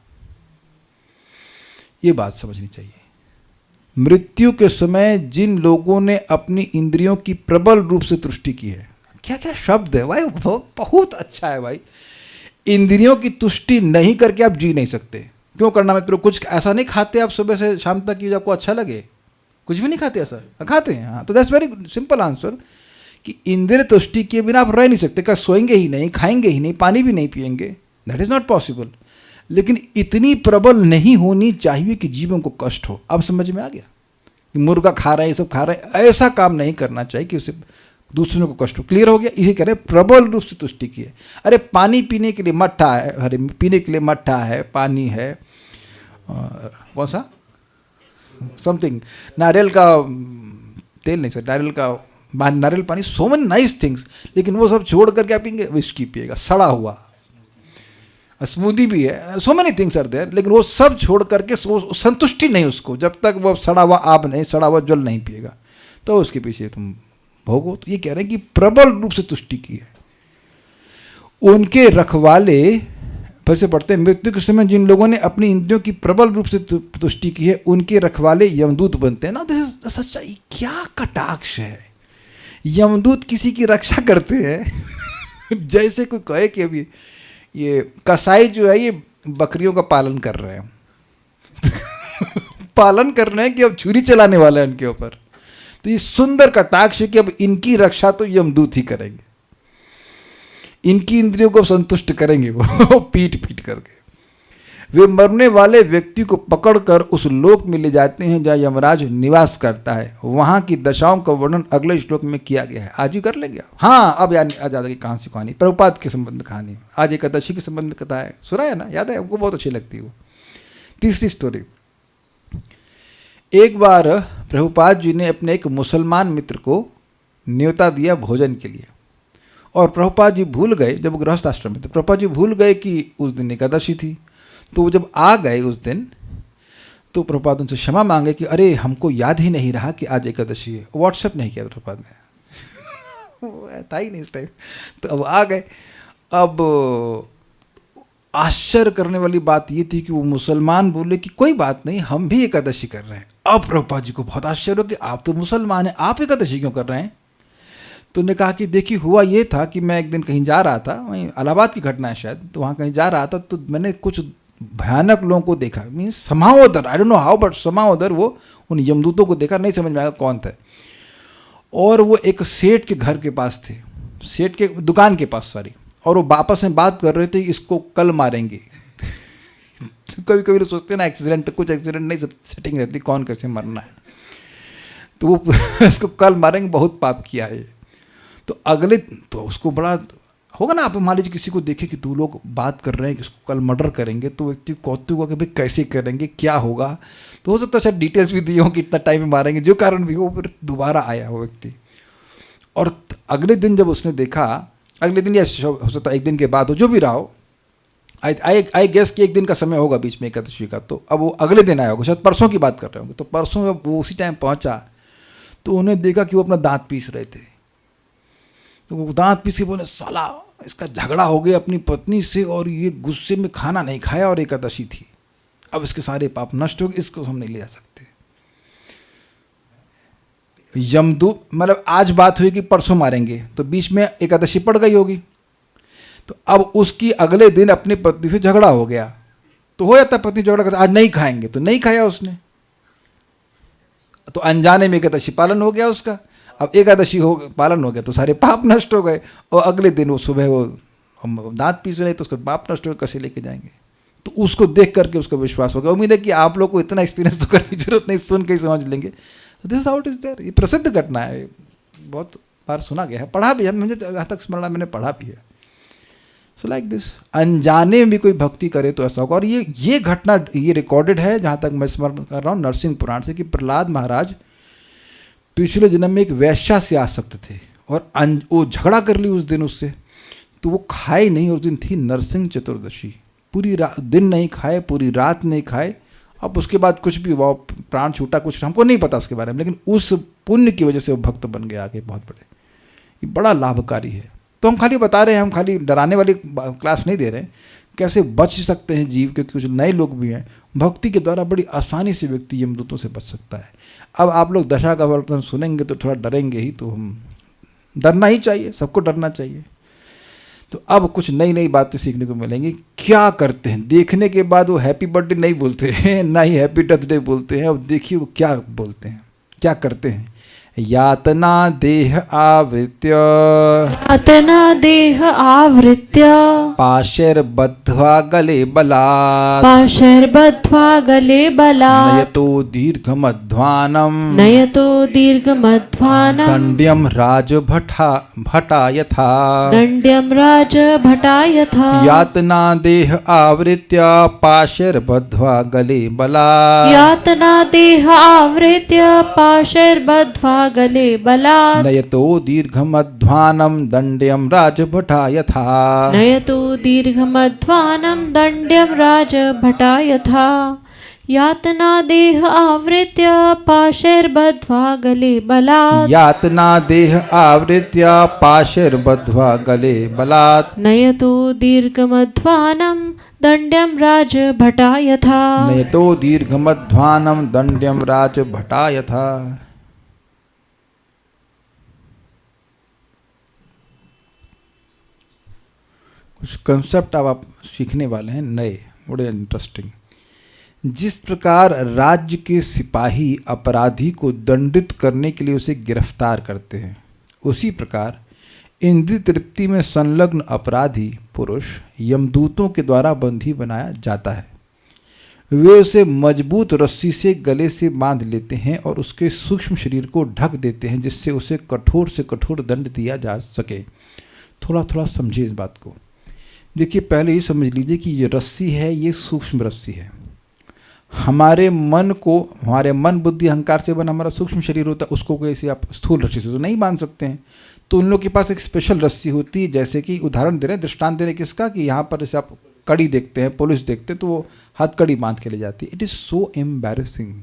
ये बात समझनी चाहिए। मृत्यु के समय जिन लोगों ने अपनी इंद्रियों की प्रबल रूप से तुष्टि की है, क्या क्या शब्द है भाई, बहुत अच्छा है भाई। इंद्रियों की तुष्टि नहीं करके आप जी नहीं सकते। क्यों करना मित्रों? कुछ ऐसा नहीं खाते आप सुबह से शाम तक कि आपको अच्छा लगे? कुछ भी नहीं खाते ऐसा? खाते हैं, हाँ। तो दैट्स वेरी सिंपल आंसर कि इंद्रिय तुष्टि के बिना आप रह नहीं सकते। क्या सोएंगे ही नहीं, खाएंगे ही नहीं, पानी भी नहीं पिएंगे? That is not possible. लेकिन इतनी प्रबल नहीं होनी चाहिए कि जीवों को कष्ट हो। अब समझ में आ गया कि मुर्गा खा रहे हैं, ये सब खा रहे हैं, ऐसा काम नहीं करना चाहिए कि उससे दूसरों को कष्ट हो। क्लियर हो गया? इसे कह रहे हैं प्रबल रूप से तुष्टि की है। अरे पानी पीने के लिए मट्ठा है, अरे पीने के लिए मट्ठा है, पानी है, कौन सा समथिंग, नारियल का तेल नहीं सर, नारियल पानी, सो मेनी नाइस थिंग्स, लेकिन वो सब छोड़ करके आप पिएंगे, विस्की पिएगा, सड़ा हुआ, स्मूदी भी है, so many things are there, लेकिन वो सब छोड़ करके संतुष्टि नहीं उसको, जब तक वो सड़ा हुआ आब नहीं, सड़ा हुआ जल नहीं पिएगा, तो उसके पीछे तुम भोगो। तो ये कह रहे हैं कि प्रबल रूप से तुष्टि की है। उनके रखवाले, फिर से पढ़ते हैं, मृत्यु के समय जिन लोगों ने अपनी इंद्रियों की प्रबल रूप से तुष्टि की है उनके रखवाले यमदूत बनते हैं ना। दिस इज सच्चाई। क्या कटाक्ष है! यमदूत किसी की रक्षा करते हैं जैसे कोई कहे कि अभी ये कसाई जो है ये बकरियों का पालन कर रहे हैं पालन कर रहे हैं कि अब छुरी चलाने वाला है उनके ऊपर। तो ये सुंदर कटाक्ष है कि अब इनकी रक्षा तो यमदूत ही करेंगे, इनकी इंद्रियों को संतुष्ट करेंगे वो पीट पीट करके। वे मरने वाले व्यक्ति को पकड़कर उस लोक में ले जाते हैं जहाँ यमराज निवास करता है। वहाँ की दशाओं का वर्णन अगले श्लोक में किया गया है। आज ही कर लेंगे। हाँ, अब याद आ जाएगी कहाँ से कहानी, प्रभुपाद के संबंध में कहानी, आज एकादशी के संबंध में कथा है, सुना है ना, याद है हमको, बहुत अच्छी लगती है वो। तीसरी स्टोरी, एक बार प्रभुपाद जी ने अपने एक मुसलमान मित्र को न्योता दिया भोजन के लिए, और प्रभुपाद जी भूल गए, जब वो गृहस्थ आश्रम में थे, प्रभुपाद जी भूल गए कि उस दिन एकादशी थी। तो वो जब आ गए उस दिन, तो प्रभुपाद उनसे क्षमा मांगे कि अरे हमको याद ही नहीं रहा कि आज एकादशी है। व्हाट्सएप नहीं किया प्रभुपाद ने वो था ही नहीं इस टाइम। तो अब आ गए। अब आश्चर्य करने वाली बात ये थी कि वो मुसलमान बोले कि कोई बात नहीं, हम भी एकादशी कर रहे हैं। अब प्रभुपाद जी को बहुत आश्चर्य हो कि आप तो मुसलमान हैं, आप एकादशी क्यों कर रहे हैं? तो उन्होंने कहा कि देखिए हुआ ये था कि मैं एक दिन कहीं जा रहा था, वहीं इलाहाबाद की घटना है शायद, तो वहाँ कहीं जा रहा था, तो मैंने कुछ भयानक लोगों को देखा, means somehow other, I don't know how but somehow other वो उन यमदूतों को देखा, नहीं समझ में आया कौन थे। और वो एक सेठ के घर के पास थे, सेठ के दुकान के पास सॉरी, और वो आपस में बात कर रहे थे इसको कल मारेंगे। कभी कभी लोग सोचते हैं ना एक्सीडेंट, कुछ एक्सीडेंट नहीं, सब सेटिंग रहती कौन कैसे मरना है, तो वो इसको कल मारेंगे, बहुत पाप किया है। तो अगले तो उसको बड़ा होगा ना, आप मान लीजिए किसी को देखे कि दो लोग बात कर रहे हैं कि उसको कल मर्डर करेंगे, तो व्यक्ति कौतुक होगा कि भाई कैसे करेंगे, क्या होगा। तो हो सकता है शायद डिटेल्स भी दिए हो कि इतना टाइम में मारेंगे, जो कारण भी हो, फिर दोबारा आया वो व्यक्ति। और अगले दिन जब उसने देखा, अगले दिन या हो सकता है एक दिन के बाद हो, जो भी रहा हो, आई गेस कि एक दिन का समय होगा बीच में एकादशी का, तो अब वो अगले दिन आया होगा, शायद परसों की बात कर रहे होंगे। तो परसों जब वो उसी टाइम पहुंचा तो उन्हें देखा कि वो अपना दांत पीस रहे थे। तो वो दांत पीस के बोले साला इसका झगड़ा हो गया अपनी पत्नी से और ये गुस्से में खाना नहीं खाया और एकादशी थी, अब इसके सारे पाप नष्ट हो गए, इसको हम नहीं ले जा सकते। यमदूत मतलब आज बात हुई कि परसों मारेंगे, तो बीच में एकादशी पड़ गई होगी, तो अब उसकी अगले दिन अपनी पत्नी से झगड़ा हो गया। तो हो जाता पत्नी झगड़ा करता, आज नहीं खाएंगे, तो नहीं खाया उसने, तो अनजाने में एकादशी पालन हो गया उसका। अब एकादशी हो पालन हो गया तो सारे पाप नष्ट हो गए, और अगले दिन वो सुबह वो दांत पीस रहे तो उसका पाप नष्ट हो गए, कैसे लेके जाएंगे। तो उसको देख करके उसका विश्वास हो गया। उम्मीद है कि आप लोग को इतना एक्सपीरियंस तो करने की जरूरत नहीं, सुन के ही समझ लेंगे। This how it is there. ये प्रसिद्ध घटना है, बहुत बार सुना गया है, पढ़ा भी है, मुझे जहाँ तक स्मरण है मैंने पढ़ा भी है। सो लाइक दिस, अनजाने में भी कोई भक्ति करे तो ऐसा होगा। और ये घटना ये रिकॉर्डेड है, जहाँ तक मैं स्मरण कर रहा हूँ नरसिंह पुराण से, कि प्रहलाद महाराज पिछले जन्म में एक वैश्या से आसक्त थे और वो झगड़ा कर ली उस दिन उससे, तो वो खाए नहीं। उस दिन थी नरसिंह चतुर्दशी, पूरी दिन नहीं खाए, पूरी रात नहीं खाए। अब उसके बाद कुछ भी हुआ, प्राण छूटा, कुछ हमको नहीं पता उसके बारे में, लेकिन उस पुण्य की वजह से वो भक्त बन गए आगे बहुत बड़े। ये बड़ा लाभकारी है। तो हम खाली बता रहे हैं, हम खाली डराने वाली क्लास नहीं दे रहे हैं, कैसे बच सकते हैं जीव, क्योंकि कुछ नए लोग भी हैं। भक्ति के द्वारा बड़ी आसानी से व्यक्ति यमदूतों से बच सकता है। अब आप लोग दशा का वर्णन सुनेंगे तो थोड़ा डरेंगे ही, तो हम डरना ही चाहिए, सबको डरना चाहिए। तो अब कुछ नई नई बातें सीखने को मिलेंगी। क्या करते हैं, देखने के बाद वो हैप्पी बर्थडे नहीं बोलते हैं, ना ही हैप्पी डे बोलते हैं। अब देखिए वो क्या बोलते हैं, क्या करते हैं। यातना देह आवृत्य, यातना देह आवृत्य, पाशैर्बद्ध्वा गले बलात्, पाशैर्बद्ध्वा गले बलात्, नयतो दीर्घमध्वानं, नयतो दीर्घमध्वानं, दण्ड्यं राजभटा यथा, दण्ड्यं राजभटा यथा। यातना देह आवृत्य पाशैर्बद्ध्वा गले बलात्, यातना देह आवृत्य पाशैर्बद्ध्वा गले बलात्, नयतो दीर्घमध्वानं दण्ड्यं राजभटा यथा, नयतो दीर्घमध्वानं दण्ड्यं राजभटा यथा। यातना देह आवृत्य पाशैर्बद्ध्वा गले बलात्, यातना देह आवृत्य पाशैर्बद्ध्वा गले बलात्, नयतो दीर्घमध्वानं दण्ड्यं राजभटा यथा, नयतो दीर्घमध्वानं दण्ड्यं राजभटा यथा। कुछ कंसेप्ट अब आप सीखने वाले हैं नए, बड़े इंटरेस्टिंग। जिस प्रकार राज्य के सिपाही अपराधी को दंडित करने के लिए उसे गिरफ्तार करते हैं, उसी प्रकार इंद्रिय तृप्ति में संलग्न अपराधी पुरुष यमदूतों के द्वारा बंधी बनाया जाता है। वे उसे मजबूत रस्सी से गले से बांध लेते हैं और उसके सूक्ष्म शरीर को ढक देते हैं, जिससे उसे कठोर से कठोर दंड दिया जा सके। थोड़ा थोड़ा समझिए इस बात को। देखिए, पहले ये समझ लीजिए कि ये रस्सी है, ये सूक्ष्म रस्सी है। हमारे मन को, हमारे मन बुद्धि अहंकार से बना हमारा सूक्ष्म शरीर होता है, उसको कैसे आप स्थूल रस्सी से तो नहीं बांध सकते हैं। तो उन लोग के पास एक स्पेशल रस्सी होती है, जैसे कि उदाहरण दे रहे हैं, दृष्टांत दे रहे हैं किसका, कि यहाँ पर जैसे आप कड़ी देखते हैं, पुलिस देखते हैं, तो वो हथकड़ी बांध के ले जाती है। It is so embarrassing.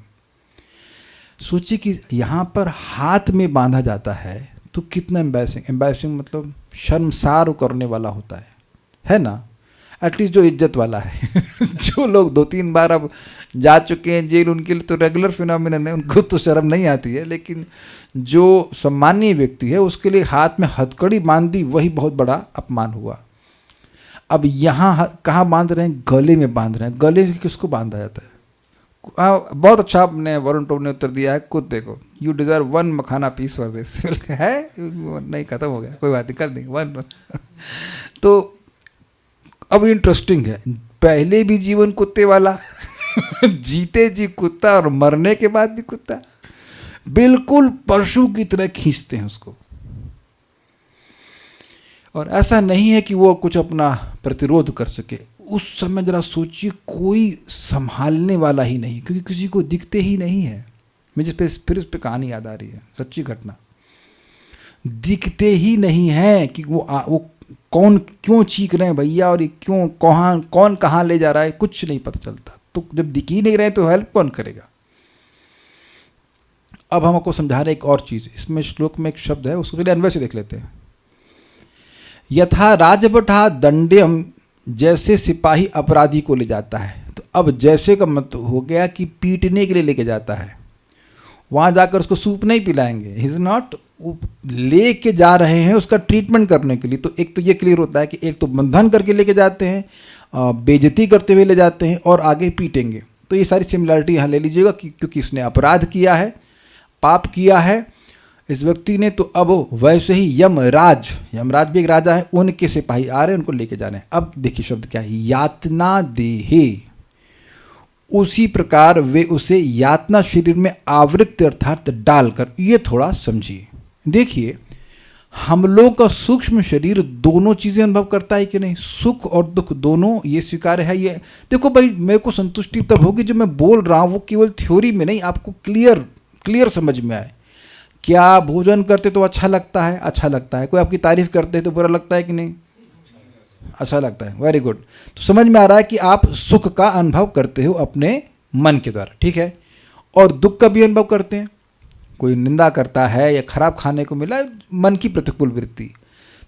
सोचिए कि यहाँ पर हाथ में बांधा जाता है तो कितना एम्बैरेसिंग। एम्बैरेसिंग मतलब शर्मसार करने वाला होता है ना। एटलीस्ट जो इज्जत वाला है जो लोग 2-3 बार अब जा चुके हैं जेल, उनके लिए तो रेगुलर फिनोमिनन है, उनको तो शर्म नहीं आती है। लेकिन जो सम्मानीय व्यक्ति है उसके लिए हाथ में हथकड़ी बांध दी, वही बहुत बड़ा अपमान हुआ। अब यहाँ कहाँ बांध रहे हैं? गले में बांध रहे हैं। गले से किसको बांधा जाता है? बहुत अच्छा आपने वरुण टोप ने उत्तर दिया है, कुत्ते को। You deserve 1 makhana piece for this. है नहीं, खत्म हो गया, कोई बात नहीं, कर देंगे 1। तो अब इंटरेस्टिंग है, पहले भी जीवन कुत्ते वाला जीते जी कुत्ता और मरने के बाद भी कुत्ता, बिल्कुल पशु की तरह खींचते हैं उसको। और ऐसा नहीं है कि वो कुछ अपना प्रतिरोध कर सके। उस समय जरा सोचिए, कोई संभालने वाला ही नहीं, क्योंकि किसी को दिखते ही नहीं है। मुझे फिर इस पे कहानी याद आ रही है, सच्ची घटना। दिखते ही नहीं है कि वो कौन क्यों चीख रहे हैं भैया, और ये क्यों कौन कहाँ ले जा रहा है, कुछ नहीं पता चलता। तो जब दिख ही नहीं रहे तो हेल्प कौन करेगा? अब हम आपको समझा रहे एक और चीज़। इसमें श्लोक में एक शब्द है, उसको पहले अन्वय से देख लेते हैं। यथा राजभटा दंड्यम, जैसे सिपाही अपराधी को ले जाता है। तो अब जैसे का मतलब हो गया कि पीटने के लिए लेके जाता है। वहाँ जाकर उसको सूप नहीं पिलाएंगे, ही इज़ नॉट, ले के जा रहे हैं उसका ट्रीटमेंट करने के लिए। तो एक तो ये क्लियर होता है कि एक तो बंधन करके लेके जाते हैं, बेइज्जती करते हुए ले जाते हैं, और आगे पीटेंगे। तो ये सारी सिमिलरिटी यहाँ ले लीजिएगा कि क्योंकि इसने अपराध किया है, पाप किया है इस व्यक्ति ने। तो अब वैसे ही यमराज भी एक राजा है, उनके सिपाही आ रहे हैं, उनको लेके जा रहे हैं। अब देखिए शब्द क्या है, यातना देहे। उसी प्रकार वे उसे यातना शरीर में आवृत अर्थात डालकर, ये थोड़ा समझिए। देखिए, हम लोग का सूक्ष्म शरीर दोनों चीज़ें अनुभव करता है कि नहीं? सुख और दुख दोनों, ये स्वीकार है। ये देखो भाई, मेरे को संतुष्टि तब होगी जब मैं बोल रहा हूँ वो केवल थ्योरी में नहीं, आपको क्लियर समझ में आए। क्या भोजन करते तो अच्छा लगता है? अच्छा लगता है। कोई आपकी तारीफ करते हैं तो बुरा लगता है कि नहीं? अच्छा लगता है। Very good. तो समझ में आ रहा है कि आप सुख का अनुभव करते हो अपने मन के द्वारा, ठीक है। और दुख का भी अनुभव करते हैं। कोई निंदा करता है या खराब खाने को मिला, मन की प्रतिकूल वृत्ति।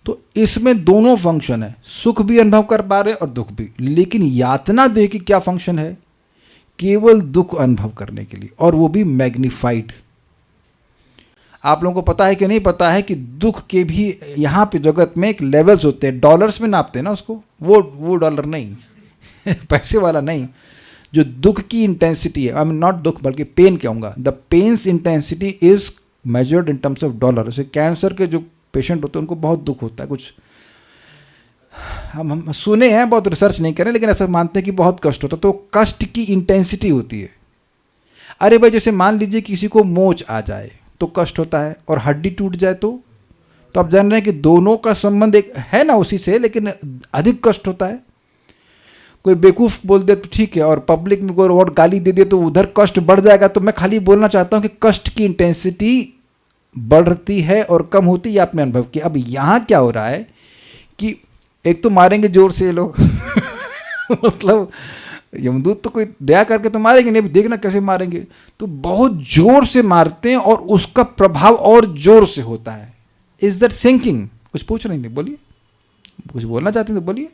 तो इसमें दोनों फंक्शन है, सुख भी अनुभव कर पा रहे और दुख भी। लेकिन यातना देह की क्या फंक्शन है? केवल दुख अनुभव करने के लिए, और वो भी मैग्नीफाइड। आप लोगों को पता है कि नहीं पता है कि दुख के भी यहाँ पे जगत में एक लेवल्स होते हैं, डॉलर्स में नापते हैं ना उसको। वो डॉलर नहीं पैसे वाला नहीं, जो दुख की इंटेंसिटी है, आई मीन नॉट दुख बल्कि पेन कहूँगा, the pain's intensity is measured in terms of dollar. जैसे कैंसर के जो पेशेंट होते हैं उनको बहुत दुख होता है, कुछ हम सुने हैं, बहुत रिसर्च नहीं करें, लेकिन ऐसा मानते हैं कि बहुत कष्ट होता है। तो कष्ट की इंटेंसिटी होती है। अरे भाई, जैसे मान लीजिए किसी को मोच आ जाए तो कष्ट होता है, और हड्डी टूट जाए तो आप जान रहे हैं कि दोनों का संबंध एक है ना उसी से, लेकिन अधिक कष्ट होता है। कोई बेवकूफ़ बोल दे तो ठीक है, और पब्लिक में कोई और गाली दे दे तो उधर कष्ट बढ़ जाएगा। तो मैं खाली बोलना चाहता हूँ कि कष्ट की इंटेंसिटी बढ़ती है और कम होती है, आपने अनुभव किया। अब यहाँ क्या हो रहा है कि एक तो मारेंगे जोर से लोग मतलब यमदूत तो कोई दया करके तो मारेंगे नहीं, देखना कैसे मारेंगे। तो बहुत जोर से मारते हैं और उसका प्रभाव और जोर से होता है। Is that sinking? कुछ पूछ रहे हैं? बोलिए, कुछ बोलना चाहते हैं तो बोलिए।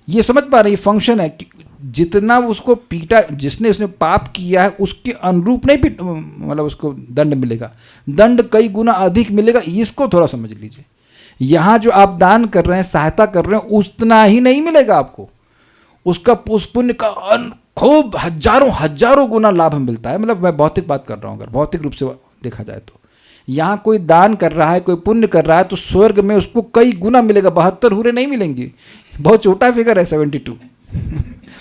ये समझ पा रहे हैं? फंक्शन है कि जितना उसको पीटा, जिसने उसने पाप किया है उसके अनुरूप नहीं पीट, मतलब उसको दंड मिलेगा, दंड कई गुना अधिक मिलेगा। इसको थोड़ा समझ लीजिए। यहाँ जो आप दान कर रहे हैं, सहायता कर रहे हैं, उतना ही नहीं मिलेगा आपको, उसका उस पुण्य का खूब हजारों गुना लाभ मिलता है। मतलब मैं भौतिक बात कर रहा हूँ, अगर भौतिक रूप से देखा जाए तो। यहाँ कोई दान कर रहा है, कोई पुण्य कर रहा है, तो स्वर्ग में उसको कई गुना मिलेगा। 72 हुरे नहीं मिलेंगे, बहुत छोटा फिगर है 72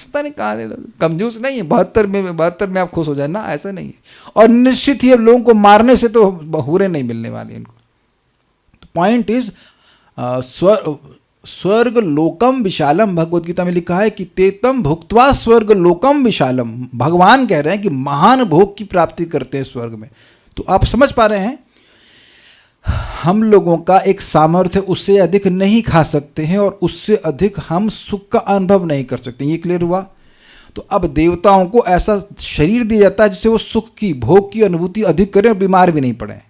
पता नहीं कहाँ से, कंजूस नहीं है। 72 में आप खुश हो जाए ना, ऐसा नहीं है। और निश्चित ही लोगों को मारने से तो हुरे नहीं मिलने वाले इनको। पॉइंट इज स्वर्ग लोकम विशालम, भगवत गीता में लिखा है कि तेतम भुक्त्वा स्वर्ग लोकम विशालम। भगवान कह रहे हैं कि महान भोग की प्राप्ति करते हैं स्वर्ग में। तो आप समझ पा रहे हैं, हम लोगों का एक सामर्थ्य उससे अधिक नहीं खा सकते हैं, और उससे अधिक हम सुख का अनुभव नहीं कर सकते। ये क्लियर हुआ? तो अब देवताओं को ऐसा शरीर दिया जाता है जिससे वो सुख की, भोग की अनुभूति अधिक करें और बीमार भी नहीं पड़े।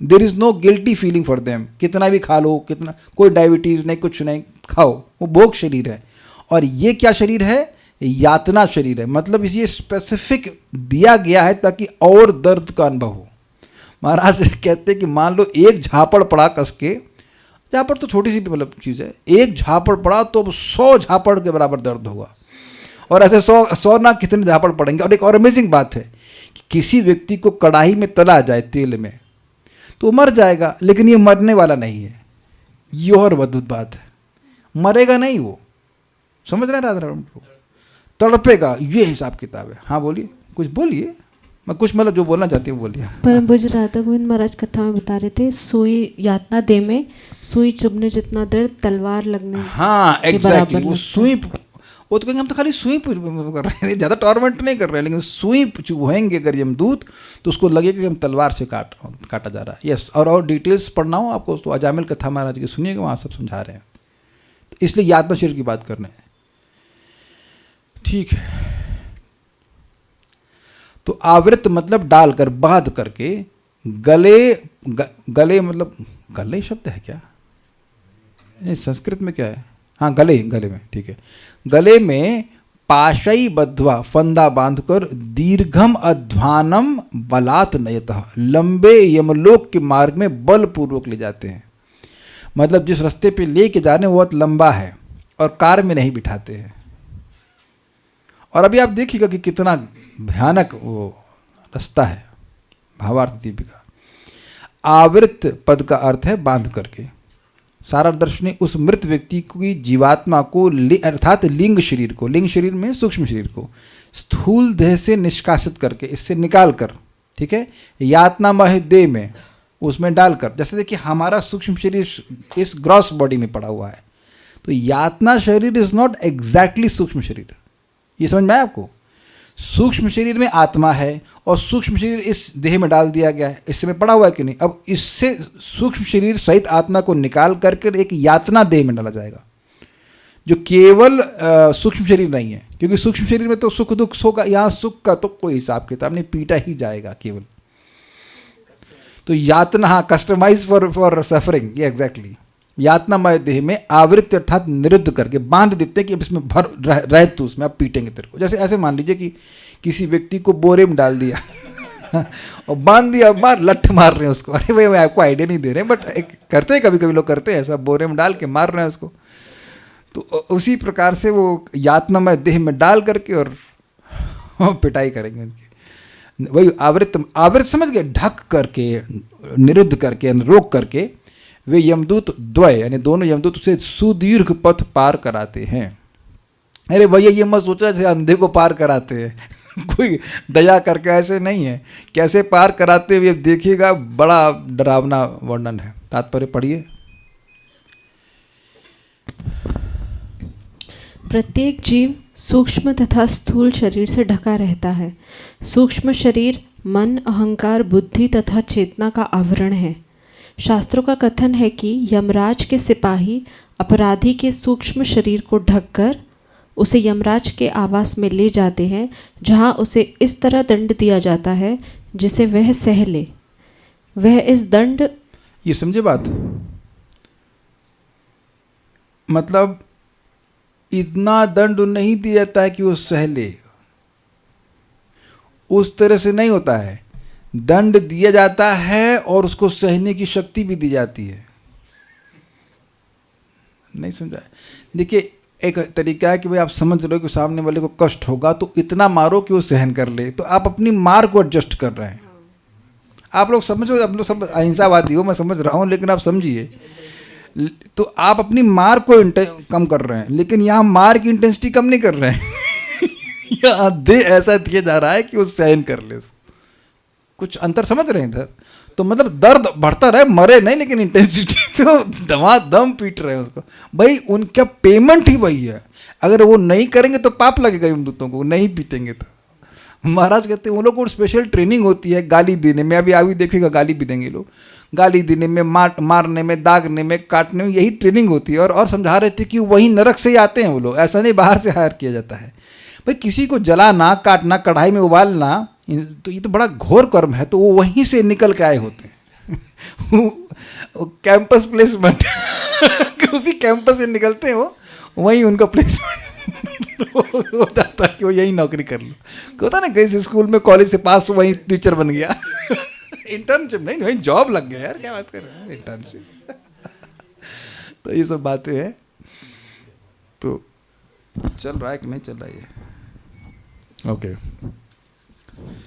There is no guilty feeling for them. कितना भी खा लो, कितना, कोई डायबिटीज़ नहीं, कुछ नहीं, खाओ। वो भोग शरीर है। और ये क्या शरीर है? यातना शरीर है। मतलब इसे स्पेसिफिक दिया गया है ताकि और दर्द का अनुभव हो। महाराज कहते हैं कि मान लो एक झापड़ पड़ा कस के, झापड़ तो छोटी सी मतलब चीज़ है, एक झापड़ पड़ा तो अब 100 झापड़ के बराबर दर्द होगा, और ऐसे 100 ना कितने झापड़ पड़ेंगे। और एक और अमेजिंग बात है कि किसी व्यक्ति को कढ़ाई में तला जाए तेल में तो वो मर जाएगा, लेकिन ये मरने वाला नहीं है। ये और अद्भुत बात है, मरेगा नहीं वो, समझ रहे हैं राधा रमन को, तड़पेगा। ये हिसाब किताब है। हाँ बोलिए, कुछ बोलिए, मैं कुछ मतलब जो बोलना चाहती हूँ बोलिए। पर मुझे राधा गोविंद महाराज कथा में बता रहे थे, सुई यातना दे में सुई चुभने जितना दर्द तलवार लगने हाँ के बराबर एग्जैक्टली, वो लगता सुई, वो तो कहेंगे हम तो खाली सुई कर रहे हैं, ज़्यादा टॉर्मेंट नहीं कर रहे हैं, लेकिन सुई चुभेंगे अगर यमदूत तो उसको लगेगा कि हम तलवार से काटा जा रहा है। यस, और डिटेल्स पढ़ना हो आपको तो अजामिल कथा महाराज की सुनिएगा, वहाँ सब समझा रहे हैं। तो इसलिए यातना शरीर की बात कर रहे हैं, ठीक है। तो आवृत मतलब डालकर, बांध करके, गले मतलब गले शब्द है क्या, ये संस्कृत में क्या है, हाँ गले में, ठीक है। गले में पाशई बद्ध्वा, फंदा बांधकर, दीर्घम अध्वानम बलात् नयतः, लंबे यमलोक के मार्ग में बलपूर्वक ले जाते हैं। मतलब जिस रास्ते पे लेके जा रहे हैं वो बहुत लंबा है और कार में नहीं बिठाते हैं। और अभी आप देखिएगा कि कितना भयानक वो रास्ता है। भावार्थ दीपिका। आवृत पद का अर्थ है बांध करके। सारदर्शनी उस मृत व्यक्ति की जीवात्मा को अर्थात लिंग शरीर को, लिंग शरीर में सूक्ष्म शरीर को स्थूल देह से निष्कासित करके, इससे निकाल कर, ठीक है, यातनामय देह में उसमें डालकर, जैसे देखिए हमारा सूक्ष्म शरीर इस ग्रॉस बॉडी में पड़ा हुआ है, तो यातना शरीर इज नॉट एग्जैक्टली सूक्ष्म शरीर। ये समझ में आया आपको? सूक्ष्म शरीर में आत्मा है और सूक्ष्म शरीर इस देह में डाल दिया गया है, इससे में पड़ा हुआ है कि नहीं। अब इससे सूक्ष्म शरीर सहित आत्मा को निकाल करके एक यातना देह में डाला जाएगा, जो केवल सूक्ष्म शरीर नहीं है, क्योंकि सूक्ष्म शरीर में तो सुख दुख होगा, यहाँ सुख का तो कोई हिसाब किताब नहीं, पीटा ही जाएगा केवल। तो यातना, हाँ, कस्टमाइज फॉर सफरिंग, ये एग्जैक्टली। यातनामय देह में आवृत्त अर्थात निरुद्ध करके बांध देते हैं कि अब इसमें भर रह तू उसमें, अब पीटेंगे तेरे को। जैसे ऐसे मान लीजिए कि किसी व्यक्ति को बोरे में डाल दिया और बांध दिया, मार लठ मार रहे हैं उसको। अरे भाई मैं आपको आइडिया नहीं दे रहे हैं, बट एक करते हैं, कभी कभी लोग करते हैं ऐसा, बोरे में डाल के मार रहे हैं उसको। तो उसी प्रकार से वो यातनामय देह में डाल करके और पिटाई करेंगे उनकी। वही आवृत समझ गए, ढक करके, निरुद्ध करके, रोक करके वे यमदूत द्वय, यानी दोनों यमदूत उसे सुदीर्घ पथ पार कराते हैं। अरे भैया ये मत सोचा जैसे अंधे को पार कराते हैं कोई दया करके, ऐसे नहीं है। कैसे पार कराते हुए देखिएगा, बड़ा डरावना वर्णन है। तात्पर्य पढ़िए। प्रत्येक जीव सूक्ष्म तथा स्थूल शरीर से ढका रहता है। सूक्ष्म शरीर मन, अहंकार, बुद्धि तथा चेतना का आवरण है। शास्त्रों का कथन है कि यमराज के सिपाही अपराधी के सूक्ष्म शरीर को ढककर उसे यमराज के आवास में ले जाते हैं, जहां उसे इस तरह दंड दिया जाता है जिसे वह सह ले। वह इस दंड, ये समझे बात, मतलब इतना दंड नहीं दिया जाता है कि वो सह ले, उस तरह से नहीं होता है। दंड दिया जाता है और उसको सहने की शक्ति भी दी जाती है। नहीं समझा? देखिए एक तरीका है कि भाई आप समझ रहे हो कि सामने वाले को कष्ट होगा तो इतना मारो कि वो सहन कर ले, तो आप अपनी मार को एडजस्ट कर रहे हैं। आप लोग समझो, आप लोग सब अहिंसावादी हो, मैं समझ रहा हूँ, लेकिन आप समझिए, तो आप अपनी मार को कम कर रहे हैं, लेकिन यहाँ मार की इंटेंसिटी कम नहीं कर रहे हैं यहाँ दे ऐसा दिया जा रहा है कि वो सहन कर ले। कुछ अंतर समझ रहे हैं इधर? तो मतलब दर्द बढ़ता रहे, मरे नहीं, लेकिन इंटेंसिटी तो दम पीट रहे हैं उसको। भाई उनका पेमेंट ही वही है। अगर वो नहीं करेंगे तो पाप लगेगा यमदूतों को, नहीं पीटेंगे तो। महाराज कहते हैं उन लोग को स्पेशल ट्रेनिंग होती है गाली देने में। अभी आगे देखिएगा, गाली भी देंगे लोग, गाली देने में, मारने में, दागने में, काटने में, यही ट्रेनिंग होती है। और समझा रहे थे कि वही नरक से ही आते हैं वो लोग, ऐसा नहीं बाहर से हायर किया जाता है। भाई किसी को जलाना, काटना, कढ़ाई में उबालना, तो ये तो बड़ा घोर कर्म है, तो वो वहीं से निकल के आए होते हैं कैंपस प्लेसमेंट उसी कैंपस से निकलते हैं वो, वहीं उनका प्लेसमेंट हो जाता है कि वो यही नौकरी कर लो। होता ना कहीं स्कूल में, कॉलेज से पास वहीं टीचर बन गया इंटर्नशिप नहीं, वहीं जॉब लग गया। यार क्या बात कर रहे हैं, इंटर्नशिप तो ये सब बातें हैं। तो चल रहा है कि नहीं चल रहा है ये? ओके,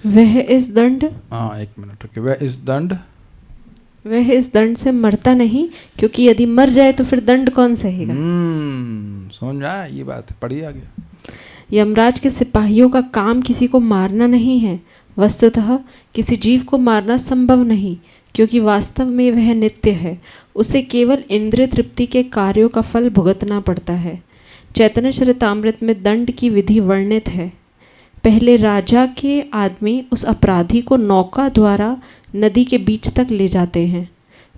वह इस दंड हाँ एक मिनट, ओके। वह इस दंड से मरता नहीं, क्योंकि यदि मर जाए तो फिर दंड कौन सहेगा। समझ आया ये बात, पढ़िए आगे। यमराज के सिपाहियों का काम किसी को मारना नहीं है। वस्तुतः किसी जीव को मारना संभव नहीं, क्योंकि वास्तव में वह नित्य है। उसे केवल इंद्रिय तृप्ति के कार्यों का फल भुगतना पड़ता है। चैतन्य चरितामृत में दंड की विधि वर्णित है। पहले राजा के आदमी उस अपराधी को नौका द्वारा नदी के बीच तक ले जाते हैं।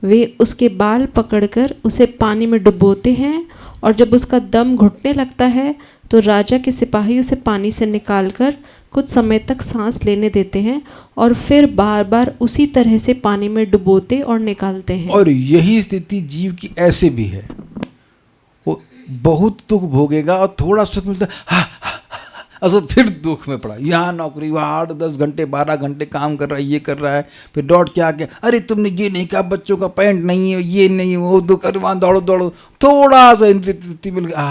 वे उसके बाल पकड़कर उसे पानी में डुबोते हैं, और जब उसका दम घुटने लगता है तो राजा के सिपाही उसे पानी से निकालकर कुछ समय तक सांस लेने देते हैं, और फिर बार बार उसी तरह से पानी में डुबोते और निकालते हैं। और यही स्थिति जीव की ऐसे भी है। वो बहुत दुख भोगेगा और थोड़ा सुख मिलता है, फिर दुख में पड़ा। यहाँ नौकरी, वहाँ 8-10 घंटे 12 घंटे काम कर रहा है, ये कर रहा है, फिर लौट के आके अरे तुमने ये नहीं कहा, बच्चों का पैंट नहीं है, ये नहीं, वो दुख, अरे वहाँ दौड़ो दौड़ो, थोड़ा सा स्थिति मिल गया,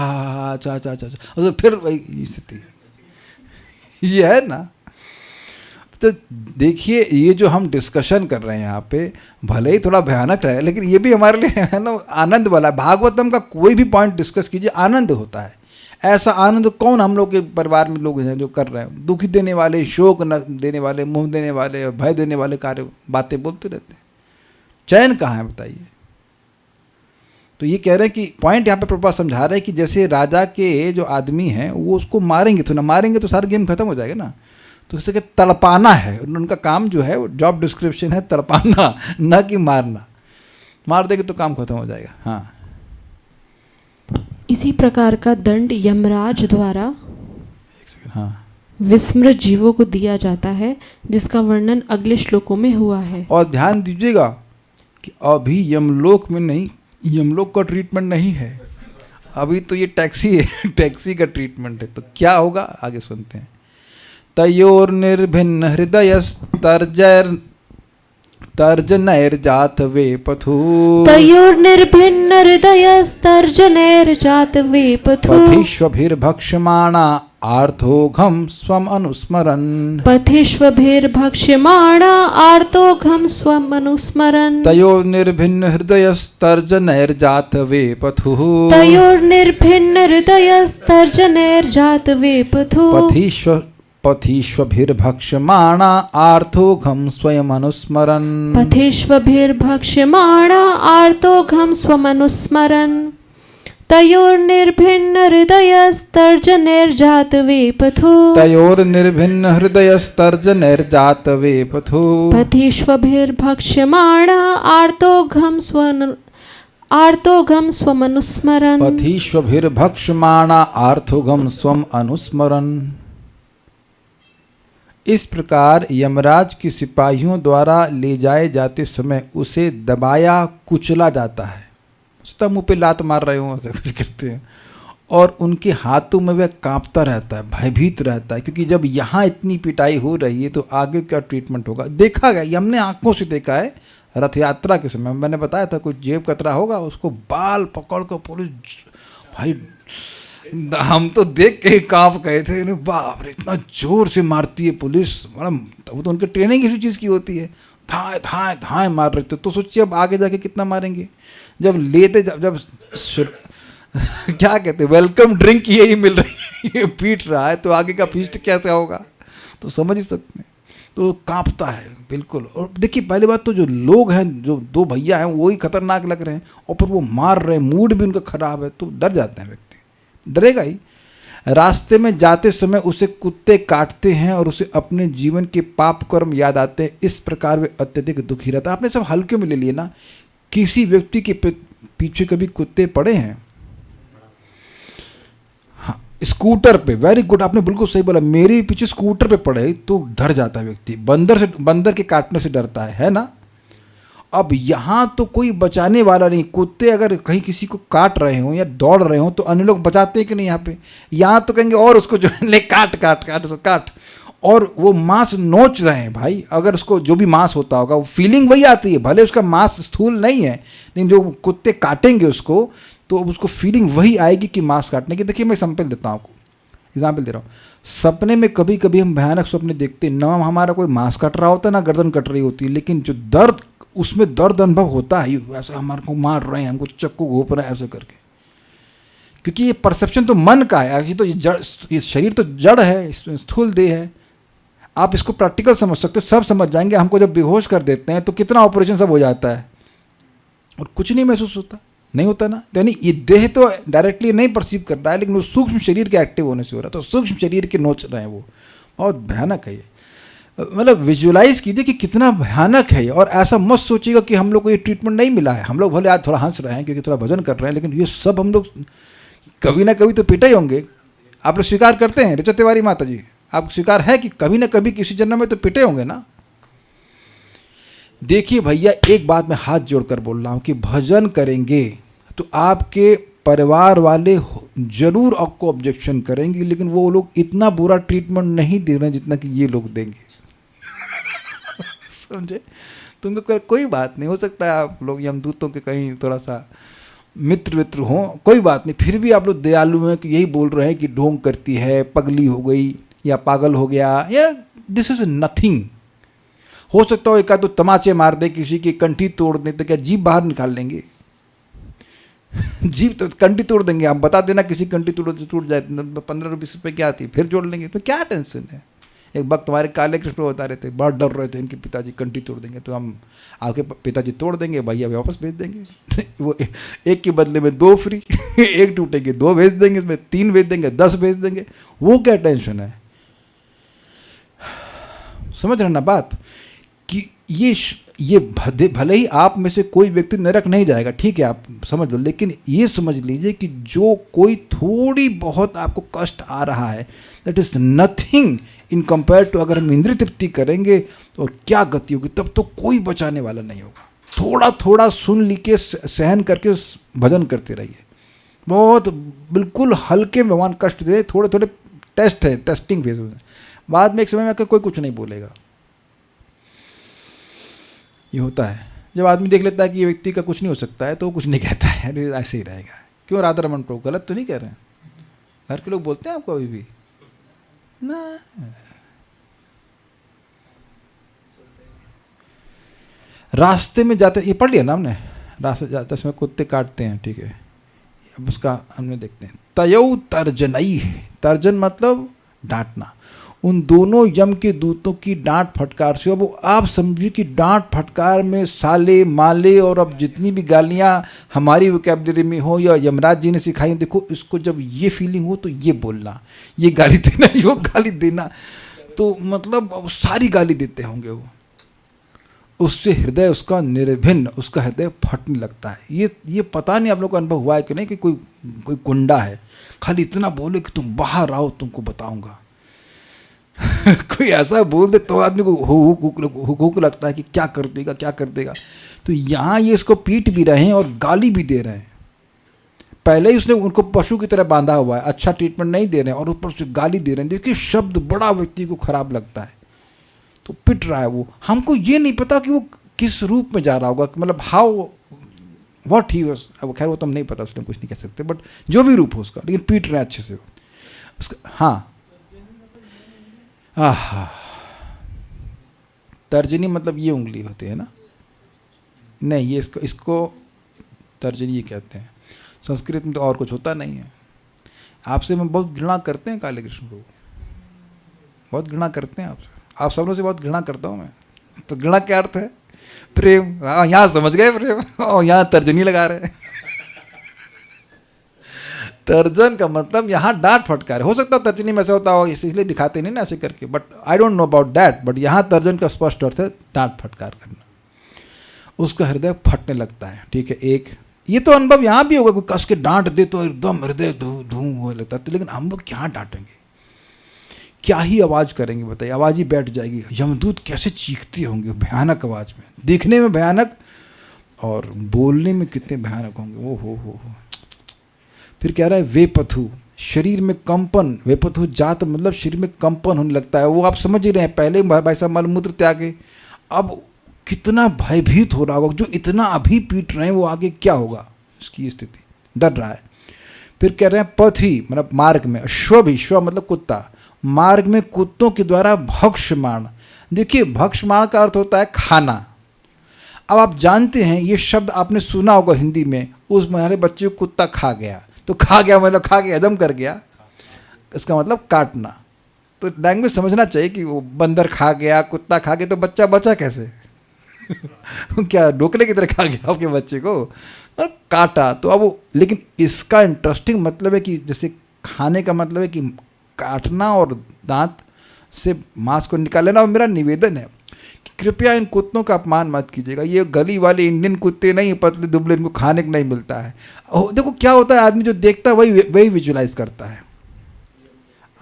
अच्छा अच्छा अच्छा, और फिर वही स्थिति ये है ना। तो देखिए, ये जो हम डिस्कशन कर रहे हैं यहाँ पे, भले ही थोड़ा भयानक रहे, लेकिन ये भी हमारे लिए है ना आनंद वाला। भागवतम का कोई भी पॉइंट डिस्कस कीजिए, आनंद होता है। ऐसा आनंद कौन हम लोग के परिवार में लोग हैं जो कर रहे हैं? दुखी देने वाले, शोक न देने वाले, मुँह देने वाले, भय देने वाले कार्य बातें बोलते रहते हैं। चैन कहाँ है बताइए? तो ये कह रहे हैं कि पॉइंट यहाँ पे प्रभुपाद समझा रहे हैं कि जैसे राजा के जो आदमी हैं वो उसको मारेंगे, तो ना मारेंगे तो सारा गेम खत्म हो जाएगा ना। तो इससे तड़पाना है, उनका काम जो है, जॉब डिस्क्रिप्शन है तड़पाना, न कि मारना। मार देंगे तो काम खत्म हो जाएगा। हाँ, इसी प्रकार का दंड यमराज द्वारा हाँ, विस्मृत जीवों को दिया जाता है, जिसका वर्णन अगले श्लोकों में हुआ है। और ध्यान दीजिएगा कि अभी यमलोक में नहीं, यमलोक का ट्रीटमेंट नहीं है, अभी तो ये टैक्सी है, टैक्सी का ट्रीटमेंट है। तो क्या होगा आगे सुनते हैं। तयोर निर्भिन्न हृदय तर्जनैर्जात वे पथु, तयोर निर्भिन्न हृदयस्तर्जनैर्जात वे पथु, पथिष्वभिर्भक्ष्यमाणा आर्थोघम स्वम अनुस्मरन्, पथिष्वभिर्भक्ष्यमाणा आर्तोघम स्वम अनुस्मरन्। तयोर निर्भिन्न हृदयस्तर्जनैर्जात वे पथु, तयोर निर्भिन्न हृदयस्तर्जनैर्जात वे पथु, पथिष्वभिर्भक्ष्यमाणा आर्थोघम स्वयं अनुस्मरन्, पथिष्वभिर्भक्ष्यमाणा आर्तोघम स्वम अनुस्मरन्। तयोर्निर्भिन्न हृदयस्तर्जनैर्जात वे पथु, तयोर्निर्भिन्न हृदयस्तर्जनैर्जात वे पथु, पथिष्वभिर्भक्ष्यमाणा आर्तोघम स्वम अनुस्मरन्, पथिष्वभिर्भक्ष्यमाणा आर्थोघम स्वम अनुस्मरन्। इस प्रकार यमराज के सिपाहियों द्वारा ले जाए जाते समय उसे दबाया कुचला जाता है। उसका मुंह पे लात मार रहे हो, ऐसा कुछ करते हैं, और उनके हाथों में वह कांपता रहता है, भयभीत रहता है, क्योंकि जब यहाँ इतनी पिटाई हो रही है तो आगे क्या ट्रीटमेंट होगा। देखा गया, हमने आंखों से देखा है। रथ यात्रा के समय मैंने बताया था, कोई जेब कतरा होगा, उसको बाल पकड़ कर पुलिस, भाई हम तो देख के ही कांप गए थे, बाप रे इतना जोर से मारती है पुलिस। वो तो उनकी ट्रेनिंग इसी चीज़ की होती है, धाए धाए धाए मार रहे थे। तो सोचिए अब आगे जाके कितना मारेंगे। जब लेते जब क्या कहते, वेलकम ड्रिंक यही मिल रही है, पीट रहा है, तो आगे का फीस्ट कैसा होगा तो समझ ही सकते हैं। तो कांपता है बिल्कुल। और देखिए पहली बात तो जो लोग हैं, जो दो भैया हैं, वही खतरनाक लग रहे हैं, और फिर वो मार रहे हैं, मूड भी उनका खराब है, तो डर जाते हैं व्यक्ति, डरेगा ही। रास्ते में जाते समय उसे कुत्ते काटते हैं और उसे अपने जीवन के पाप कर्म याद आते हैं। इस प्रकार वे अत्यधिक दुखी रहता है। आपने सब हल्के में ले लिए ना। किसी व्यक्ति के पीछे कभी कुत्ते पड़े हैं? हाँ, स्कूटर पे, वेरी गुड, आपने बिल्कुल सही बोला। मेरे पीछे स्कूटर पे पड़े तो डर जाता है व्यक्ति, बंदर के काटने से डरता है ना। अब यहाँ तो कोई बचाने वाला नहीं। कुत्ते अगर कहीं किसी को काट रहे हो या दौड़ रहे हो तो अन्य लोग बचाते हैं कि नहीं? यहाँ तो कहेंगे और उसको जो ले काट काट काट उसको काट, और वो मांस नोच रहे हैं भाई। अगर उसको जो भी मांस होता होगा वो फीलिंग वही आती है, भले उसका मांस स्थूल नहीं है, लेकिन जो कुत्ते काटेंगे उसको तो अब उसको फीलिंग वही आएगी कि मांस काटने की। देखिए मैं एग्जाम्पल देता हूँ आपको, एग्जाम्पल दे रहा हूँ। सपने में कभी कभी हम भयानक सपने देखते हैं, ना हमारा कोई मांस कट रहा होता है ना गर्दन कट रही होती है, लेकिन जो दर्द, उसमें दर्द अनुभव होता है, ऐसे हमारे को मार रहे हैं, हमको चक्कू घोंप रहे हैं ऐसे करके, क्योंकि ये परसेप्शन तो मन का है। ये तो ये शरीर तो जड़ है, इसमें स्थूल देह है। आप इसको प्रैक्टिकल समझ सकते हो, सब समझ जाएंगे। हमको जब बेहोश कर देते हैं तो कितना ऑपरेशन सब हो जाता है और कुछ नहीं महसूस होता, नहीं होता ना। यानी ये देह तो डायरेक्टली नहीं परसीव कर रहा है, लेकिन वो सूक्ष्म शरीर के एक्टिव होने से हो रहा है। तो सूक्ष्म शरीर के नोच रहे हैं, वो बहुत भयानक है ये। मतलब विजुलाइज कीजिए कि कितना भयानक है ये। और ऐसा मत सोचिएगा कि हम लोग को ये ट्रीटमेंट नहीं मिला है। हम लोग भले आज थोड़ा हंस रहे हैं क्योंकि थोड़ा भजन कर रहे हैं, लेकिन ये सब हम लोग कभी ना कभी तो पिटे ही होंगे। आप लोग स्वीकार करते हैं ऋचा तिवारी माता जी, आप स्वीकार है कि कभी ना कभी किसी जन्म में तो पिटे होंगे ना। देखिए भैया, एक बात मैं हाथ जोड़कर बोल रहा हूं कि भजन करेंगे तो आपके परिवार वाले जरूर आपको ऑब्जेक्शन करेंगे, लेकिन वो लोग इतना बुरा ट्रीटमेंट नहीं दे रहे हैं जितना कि ये लोग देंगे। समझे? तुमको कोई बात नहीं, हो सकता है आप लोग यमदूतों के कहीं थोड़ा सा मित्र हों, कोई बात नहीं, फिर भी आप लोग दयालु हैं कि यही बोल रहे हैं कि ढोंग करती है, पगली हो गई या पागल हो गया, या दिस इज नथिंग। हो सकता हो एक आध तो तमाचे मार दे, किसी की कंठी तोड़ दे, तो क्या जीभ बाहर निकाल लेंगे? जीभ तो कंठी तोड़ देंगे। आप बता देना किसी कंठी टूट जाए, 15-20 रुपये क्या आती है, फिर जोड़ लेंगे, तो क्या टेंशन है। एक वक्त हमारे काले कृष्ण बता रहे थे, बहुत डर रहे थे इनके पिताजी कंठी तोड़ देंगे, तो हम आपके पिताजी तोड़ देंगे, भैया वापस भेज देंगे। वो एक के बदले में 2 फ्री, एक टूटेंगे 2 भेज देंगे, इसमें 3 भेज देंगे, 10 भेज देंगे, वो क्या टेंशन है। समझ रहे ना बात कि ये भले ही आप में से कोई व्यक्ति नरक नहीं जाएगा, ठीक है, आप समझ लो, लेकिन ये समझ लीजिए कि जो कोई थोड़ी बहुत आपको कष्ट आ रहा है, that is nothing in compare to अगर हम इंद्रिय तृप्ति करेंगे तो क्या गति होगी, तब तो कोई बचाने वाला नहीं होगा। थोड़ा थोड़ा सुन ली के सहन करके भजन करते रहिए। बहुत बिल्कुल हल्के में भगवान कष्ट दे, थोड़े थोड़े टेस्ट है, टेस्टिंग फेज में, बाद में एक समय में आकर कोई कुछ नहीं बोलेगा। ये होता है जब आदमी देख लेता है कि ये व्यक्ति का कुछ नहीं हो सकता है, तो वो कुछ नहीं कहता है, ऐसे ही रहेगा। क्यों राधा रमन प्रभु गलत तो नहीं कह रहे हैं? घर के लोग बोलते हैं आपको अभी भी ना? रास्ते में जाते, ये पढ़ लिया ना हमने, रास्ते जाते समय कुत्ते काटते हैं, ठीक है, अब उसका हमने देखते हैं। तयौ तर्जनई, तर्जन मतलब डांटना। उन दोनों यम के दूतों की डांट फटकार से, अब आप समझिए कि डांट फटकार में साले माले और अब जितनी भी गालियां हमारी वोकैबुलरी में हो या यमराज जी ने सिखाई, देखो इसको जब ये फीलिंग हो तो ये बोलना, ये गाली देना, यो गाली देना, तो मतलब सारी गाली देते होंगे वो। उससे हृदय उसका निर्भिन्न, उसका हृदय फटने लगता है। ये पता नहीं आप लोग को अनुभव हुआ है कि नहीं, कि कोई गुंडा है, खाली इतना बोले कि तुम बाहर आओ, तुमको बताऊंगा। कोई ऐसा बोल दे तो आदमी को हुक लगता है कि क्या कर देगा, क्या कर देगा। तो यहाँ ये इसको पीट भी रहे हैं और गाली भी दे रहे हैं। पहले ही उसने उनको पशु की तरह बांधा हुआ है, अच्छा ट्रीटमेंट नहीं दे रहे हैं, और ऊपर से गाली दे रहे हैं। देखिए शब्द बड़ा व्यक्ति को खराब लगता है, तो पिट रहा है वो। हमको ये नहीं पता कि वो किस रूप में जा रहा होगा, मतलब हाउ व्हाट ही वाज, अब खैर वो तो हम नहीं पता, उसने कुछ नहीं कह सकते, बट जो भी रूप हो उसका, लेकिन पीट रहे हैं अच्छे से उसका। हाँ, तर्जनी मतलब ये उंगली होती है ना? नहीं, ये इसको तर्जनी ये कहते हैं। संस्कृत में तो और कुछ होता नहीं है। आपसे मैं बहुत घृणा करते हैं काले कृष्ण को, बहुत घृणा करते हैं आपसे, आप सब लोगों से बहुत घृणा करता हूँ मैं। तो घृणा क्या अर्थ है? प्रेम। हाँ, यहाँ समझ गए प्रेम, और यहाँ तर्जनी लगा रहे हैं। तर्जन का मतलब यहाँ डांट फटकार। हो सकता है तर्जनी में ऐसा होता हो, इसलिए दिखाते नहीं ना ऐसे करके, but I don't know about that. But यहाँ तर्जन का स्पष्ट अर्थ है डांट फटकार करना, उसका हृदय फटने लगता है, ठीक है। एक ये तो अनुभव यहाँ भी होगा, कोई कस के डांट दे तो एकदम हृदय धूम होने लगता है। लेकिन हम लोग क्या डांटेंगे, क्या ही आवाज़ करेंगे बताइए, आवाज़ ही बैठ जाएगी। यमदूत कैसे चीखते होंगे भयानक आवाज़ में, दिखने में भयानक और बोलने में कितने भयानक होंगे। वो हो। फिर कह रहा है वेपथु, शरीर में कंपन। वेपथु जात मतलब शरीर में कंपन होने लगता है। वो आप समझ ही रहे हैं, पहले भाई साहब मलमूत्र त्यागे, अब कितना भयभीत हो रहा होगा। जो इतना अभी पीट रहे हैं वो आगे क्या होगा उसकी स्थिति। डर रहा है। फिर कह रहे हैं पथि मतलब मार्ग में, श्व भी, श्व मतलब कुत्ता, मार्ग में कुत्तों के द्वारा भक्ष्यमाण। देखिए भक्ष्यमाण का अर्थ होता है खाना। अब आप जानते हैं ये शब्द आपने सुना होगा हिंदी में, उस हमारे बच्चे को कुत्ता खा गया, तो खा गया मतलब खा के हजम कर गया, इसका मतलब काटना। तो लैंग्वेज समझना चाहिए कि वो बंदर खा गया, कुत्ता खा गया, तो बच्चा बचा कैसे क्या डोकले की तरह खा गया आपके बच्चे को, और काटा। तो अब वो, लेकिन इसका इंटरेस्टिंग मतलब है कि जैसे खाने का मतलब है कि काटना और दांत से मांस को निकाल लेना। और मेरा निवेदन है कि कृपया इन कुत्तों का अपमान मत कीजिएगा। ये गली वाले इंडियन कुत्ते नहीं, पतले दुबले, इनको खाने को नहीं मिलता है। देखो क्या होता है, आदमी जो देखता है वही विजुलाइज करता है।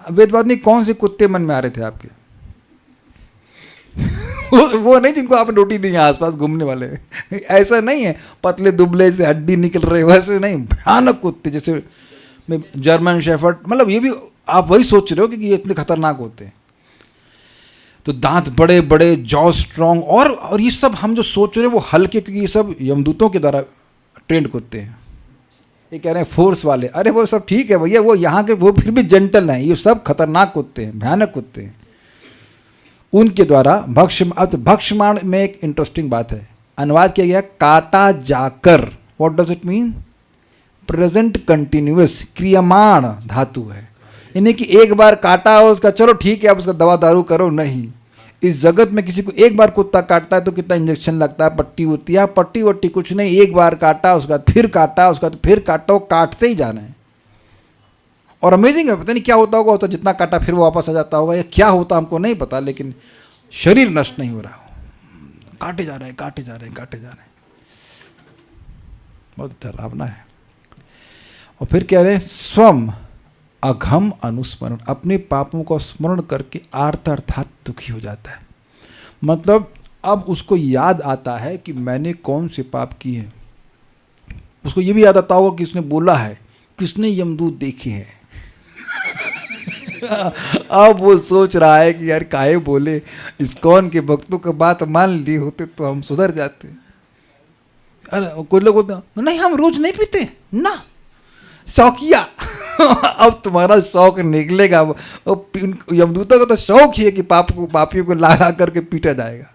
वेदवाद नहीं, कौन से कुत्ते मन में आ रहे थे आपके वो नहीं जिनको आपने रोटी दी है आसपास घूमने वाले ऐसा नहीं है, पतले दुबले से हड्डी निकल रहे वैसे नहीं, भयानक कुत्ते जैसे जर्मन शेफर्ड, मतलब ये भी आप वही सोच रहे हो कि ये इतने खतरनाक होते हैं। तो दांत बड़े बड़े, जॉ स्ट्रॉन्ग, और ये सब हम जो सोच रहे हैं वो हल्के, क्योंकि ये सब यमदूतों के द्वारा ट्रेंड कुत्ते हैं। ये कह रहे हैं फोर्स वाले, अरे वो सब ठीक है भैया, वो यहाँ के वो फिर भी जेंटल हैं, ये सब खतरनाक कुत्ते हैं, भयानक कुत्ते हैं। उनके द्वारा भक्ष्यमाण में एक इंटरेस्टिंग बात है, अनुवाद किया गया काटा जाकर। What does it mean? Present continuous क्रियमाण धातु है, यानी कि एक बार काटा हो उसका, चलो ठीक है अब उसका दवा दारू करो, नहीं। इस जगत में किसी को एक बार कुत्ता काटता है तो कितना इंजेक्शन लगता है, पट्टी होती है, पट्टी वट्टी कुछ नहीं, एक बार काटा उसका फिर काटा, उसका फिर काटा, वो काटते ही जाना है। और अमेजिंग है, पता नहीं क्या होता होगा, जितना काटा फिर वो वापस आ जाता होगा, या क्या होता हमको नहीं पता, लेकिन शरीर नष्ट नहीं हो रहा, काटे जा रहे हैं, काटे जा रहे हैं, काटे जा रहे हैं। बहुत डरावना है। और फिर कह रहे हैं स्वम अघम अनुस्मरण, अपने पापों को स्मरण करके आर्त अर्थात दुखी हो जाता है। मतलब अब उसको याद आता है कि मैंने कौन से पाप किए हैं। उसको ये भी याद आता होगा कि उसने बोला है, किसने यमदूत देखे हैं अब वो सोच रहा है कि यार काहे बोले, इस्कॉन के भक्तों का बात मान ली होते तो हम सुधर जाते। अरे कोई लोग बोलते नहीं हम रोज नहीं पीते ना, शौकिया अब तुम्हारा शौक निकलेगा। यमदूतों का तो शौक ही है कि पापियों को ला करके पीटा जाएगा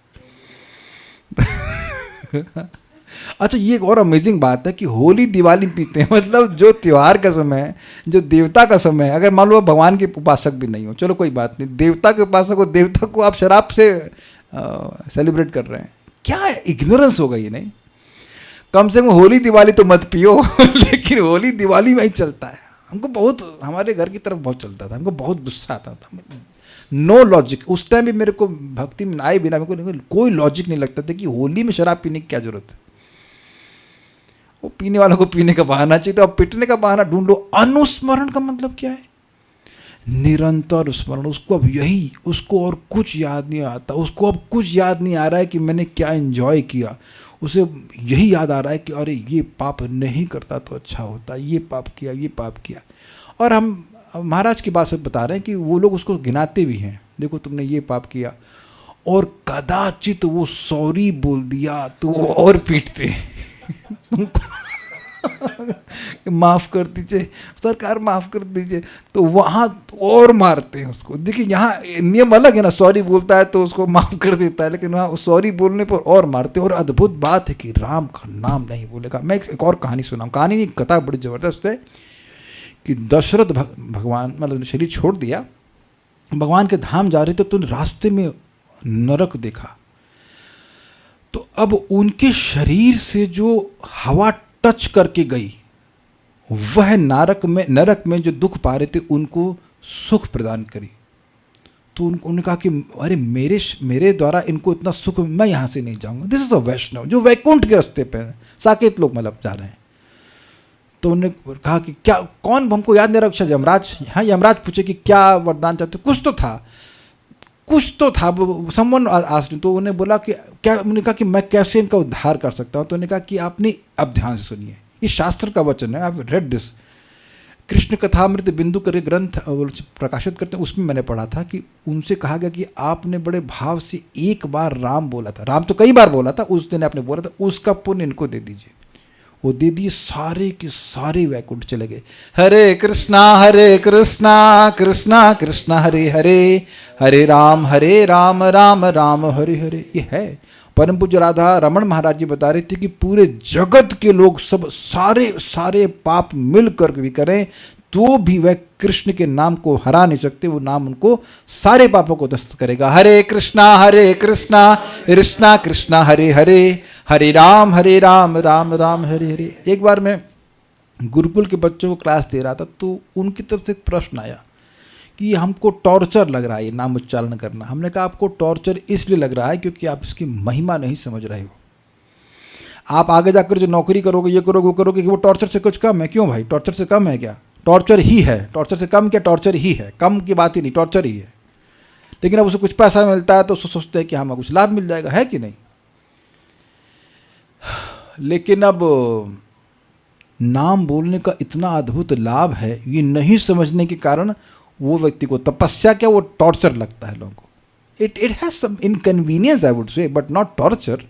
अच्छा, ये एक और अमेजिंग बात है कि होली दिवाली पीते हैं, मतलब जो त्यौहार का समय है, जो देवता का समय है। अगर मान लो भगवान के उपासक भी नहीं हो, चलो कोई बात नहीं, देवता के उपासक हो, देवता को आप शराब से सेलिब्रेट कर रहे हैं, क्या इग्नोरेंस होगा ये। नहीं, कम से कम होली दिवाली तो मत पियो लेकिन होली दिवाली में ही चलता है। हमको बहुत, हमारे घर की तरफ बहुत चलता था, हमको बहुत गुस्सा आता था। नो लॉजिक, उस टाइम भी मेरे को भक्ति में आए बिना मेरे को कोई लॉजिक नहीं लगता था कि होली में शराब पीने की क्या जरूरत है। वो पीने वालों को पीने का बहाना चाहिए, तो अब पिटने का बहाना ढूंढ लो। अनुस्मरण का मतलब क्या है? निरंतर स्मरण। उसको अब यही, उसको और कुछ याद नहीं आता, उसको अब कुछ याद नहीं आ रहा है कि मैंने क्या एंजॉय किया। उसे यही याद आ रहा है कि अरे ये पाप नहीं करता तो अच्छा होता, ये पाप किया, ये पाप किया। और हम महाराज की बात से बता रहे हैं कि वो लोग उसको गिनाते भी हैं, देखो तुमने ये पाप किया, और कदाचित वो सॉरी बोल दिया तो वो और पीटते माफ़ कर दीजिए सरकार, माफ़ कर दीजिए, तो वहाँ और मारते हैं उसको। देखिए यहाँ नियम अलग है ना, सॉरी बोलता है तो उसको माफ़ कर देता है, लेकिन वहाँ सॉरी बोलने पर और मारते हैं। और अद्भुत बात है कि राम का नाम नहीं बोलेगा। मैं एक और कहानी सुनाऊँ, कहानी नहीं, कथा बड़ी ज़बरदस्त है कि दशरथ भगवान मतलब शरीर छोड़ दिया, भगवान के धाम जा रहे थे, तो रास्ते में नरक देखा। तो अब उनके शरीर से जो हवा टच करके गई, वह नरक में जो दुख पा रहे थे उनको सुख प्रदान करी। तो उन्होंने कहा कि अरे मेरे द्वारा इनको इतना सुख, मैं यहाँ से नहीं जाऊँगा। दिस इज अ वैष्णव जो वैकुंठ के रास्ते पे है, साकेत लोग मतलब जा रहे हैं। तो उन्होंने कहा कि क्या, कौन, हमको याद नहीं रहा, शायद यमराज, हाँ यमराज पूछे कि क्या वरदान चाहते, कुछ तो था समवन आस्क्ड। तो उन्हें बोला कि क्या, उन्होंने कहा कि मैं कैसे इनका उद्धार कर सकता हूँ। तो उन्होंने कहा कि आपने, अब ध्यान से सुनिए, ये शास्त्र का वचन है, आप रेड दिस, कृष्ण कथामृत बिंदु करके ग्रंथ प्रकाशित करते हैं, उसमें मैंने पढ़ा था कि उनसे कहा गया कि आपने बड़े भाव से एक बार राम बोला था, राम तो कई बार बोला था, उस दिन आपने बोला था, उसका पुण्य इनको दे दीजिए। वो दे दिए, सारे के सारे वैकुंठ चले गए। हरे कृष्णा कृष्णा कृष्णा हरे हरे, हरे राम राम राम हरे हरे। ये है परम पूज्य राधा रमन महाराज जी बता रहे थे कि पूरे जगत के लोग सब सारे पाप मिलकर भी करें तो भी वह कृष्ण के नाम को हरा नहीं सकते। वो नाम उनको सारे पापों को दस्त करेगा। हरे कृष्णा कृष्णा कृष्णा हरे हरे, हरे राम राम राम हरे हरे। एक बार मैं गुरुकुल के बच्चों को क्लास दे रहा था तो उनकी तरफ से एक प्रश्न आया कि हमको टॉर्चर लग रहा है ये नाम उच्चारण करना। हमने कहा आपको टॉर्चर इसलिए लग रहा है क्योंकि आप इसकी महिमा नहीं समझ रहे हो। आप आगे जाकर जो नौकरी करोगे, ये करोगे, वो करोगे, कि वो टॉर्चर से कुछ कम है? क्यों भाई, टॉर्चर से कम है क्या? टॉर्चर ही है। टॉर्चर से कम क्या, टॉर्चर ही है। कम की बात ही नहीं, टॉर्चर ही है। लेकिन अब उसे कुछ पैसा मिलता है तो उसको सोचते हैं कि हमें कुछ लाभ मिल जाएगा, है कि नहीं? लेकिन अब नाम बोलने का इतना अद्भुत लाभ है, ये नहीं समझने के कारण वो व्यक्ति को तपस्या क्या, वो टॉर्चर लगता है लोगों को। It has some inconvenience I would say, but not torture,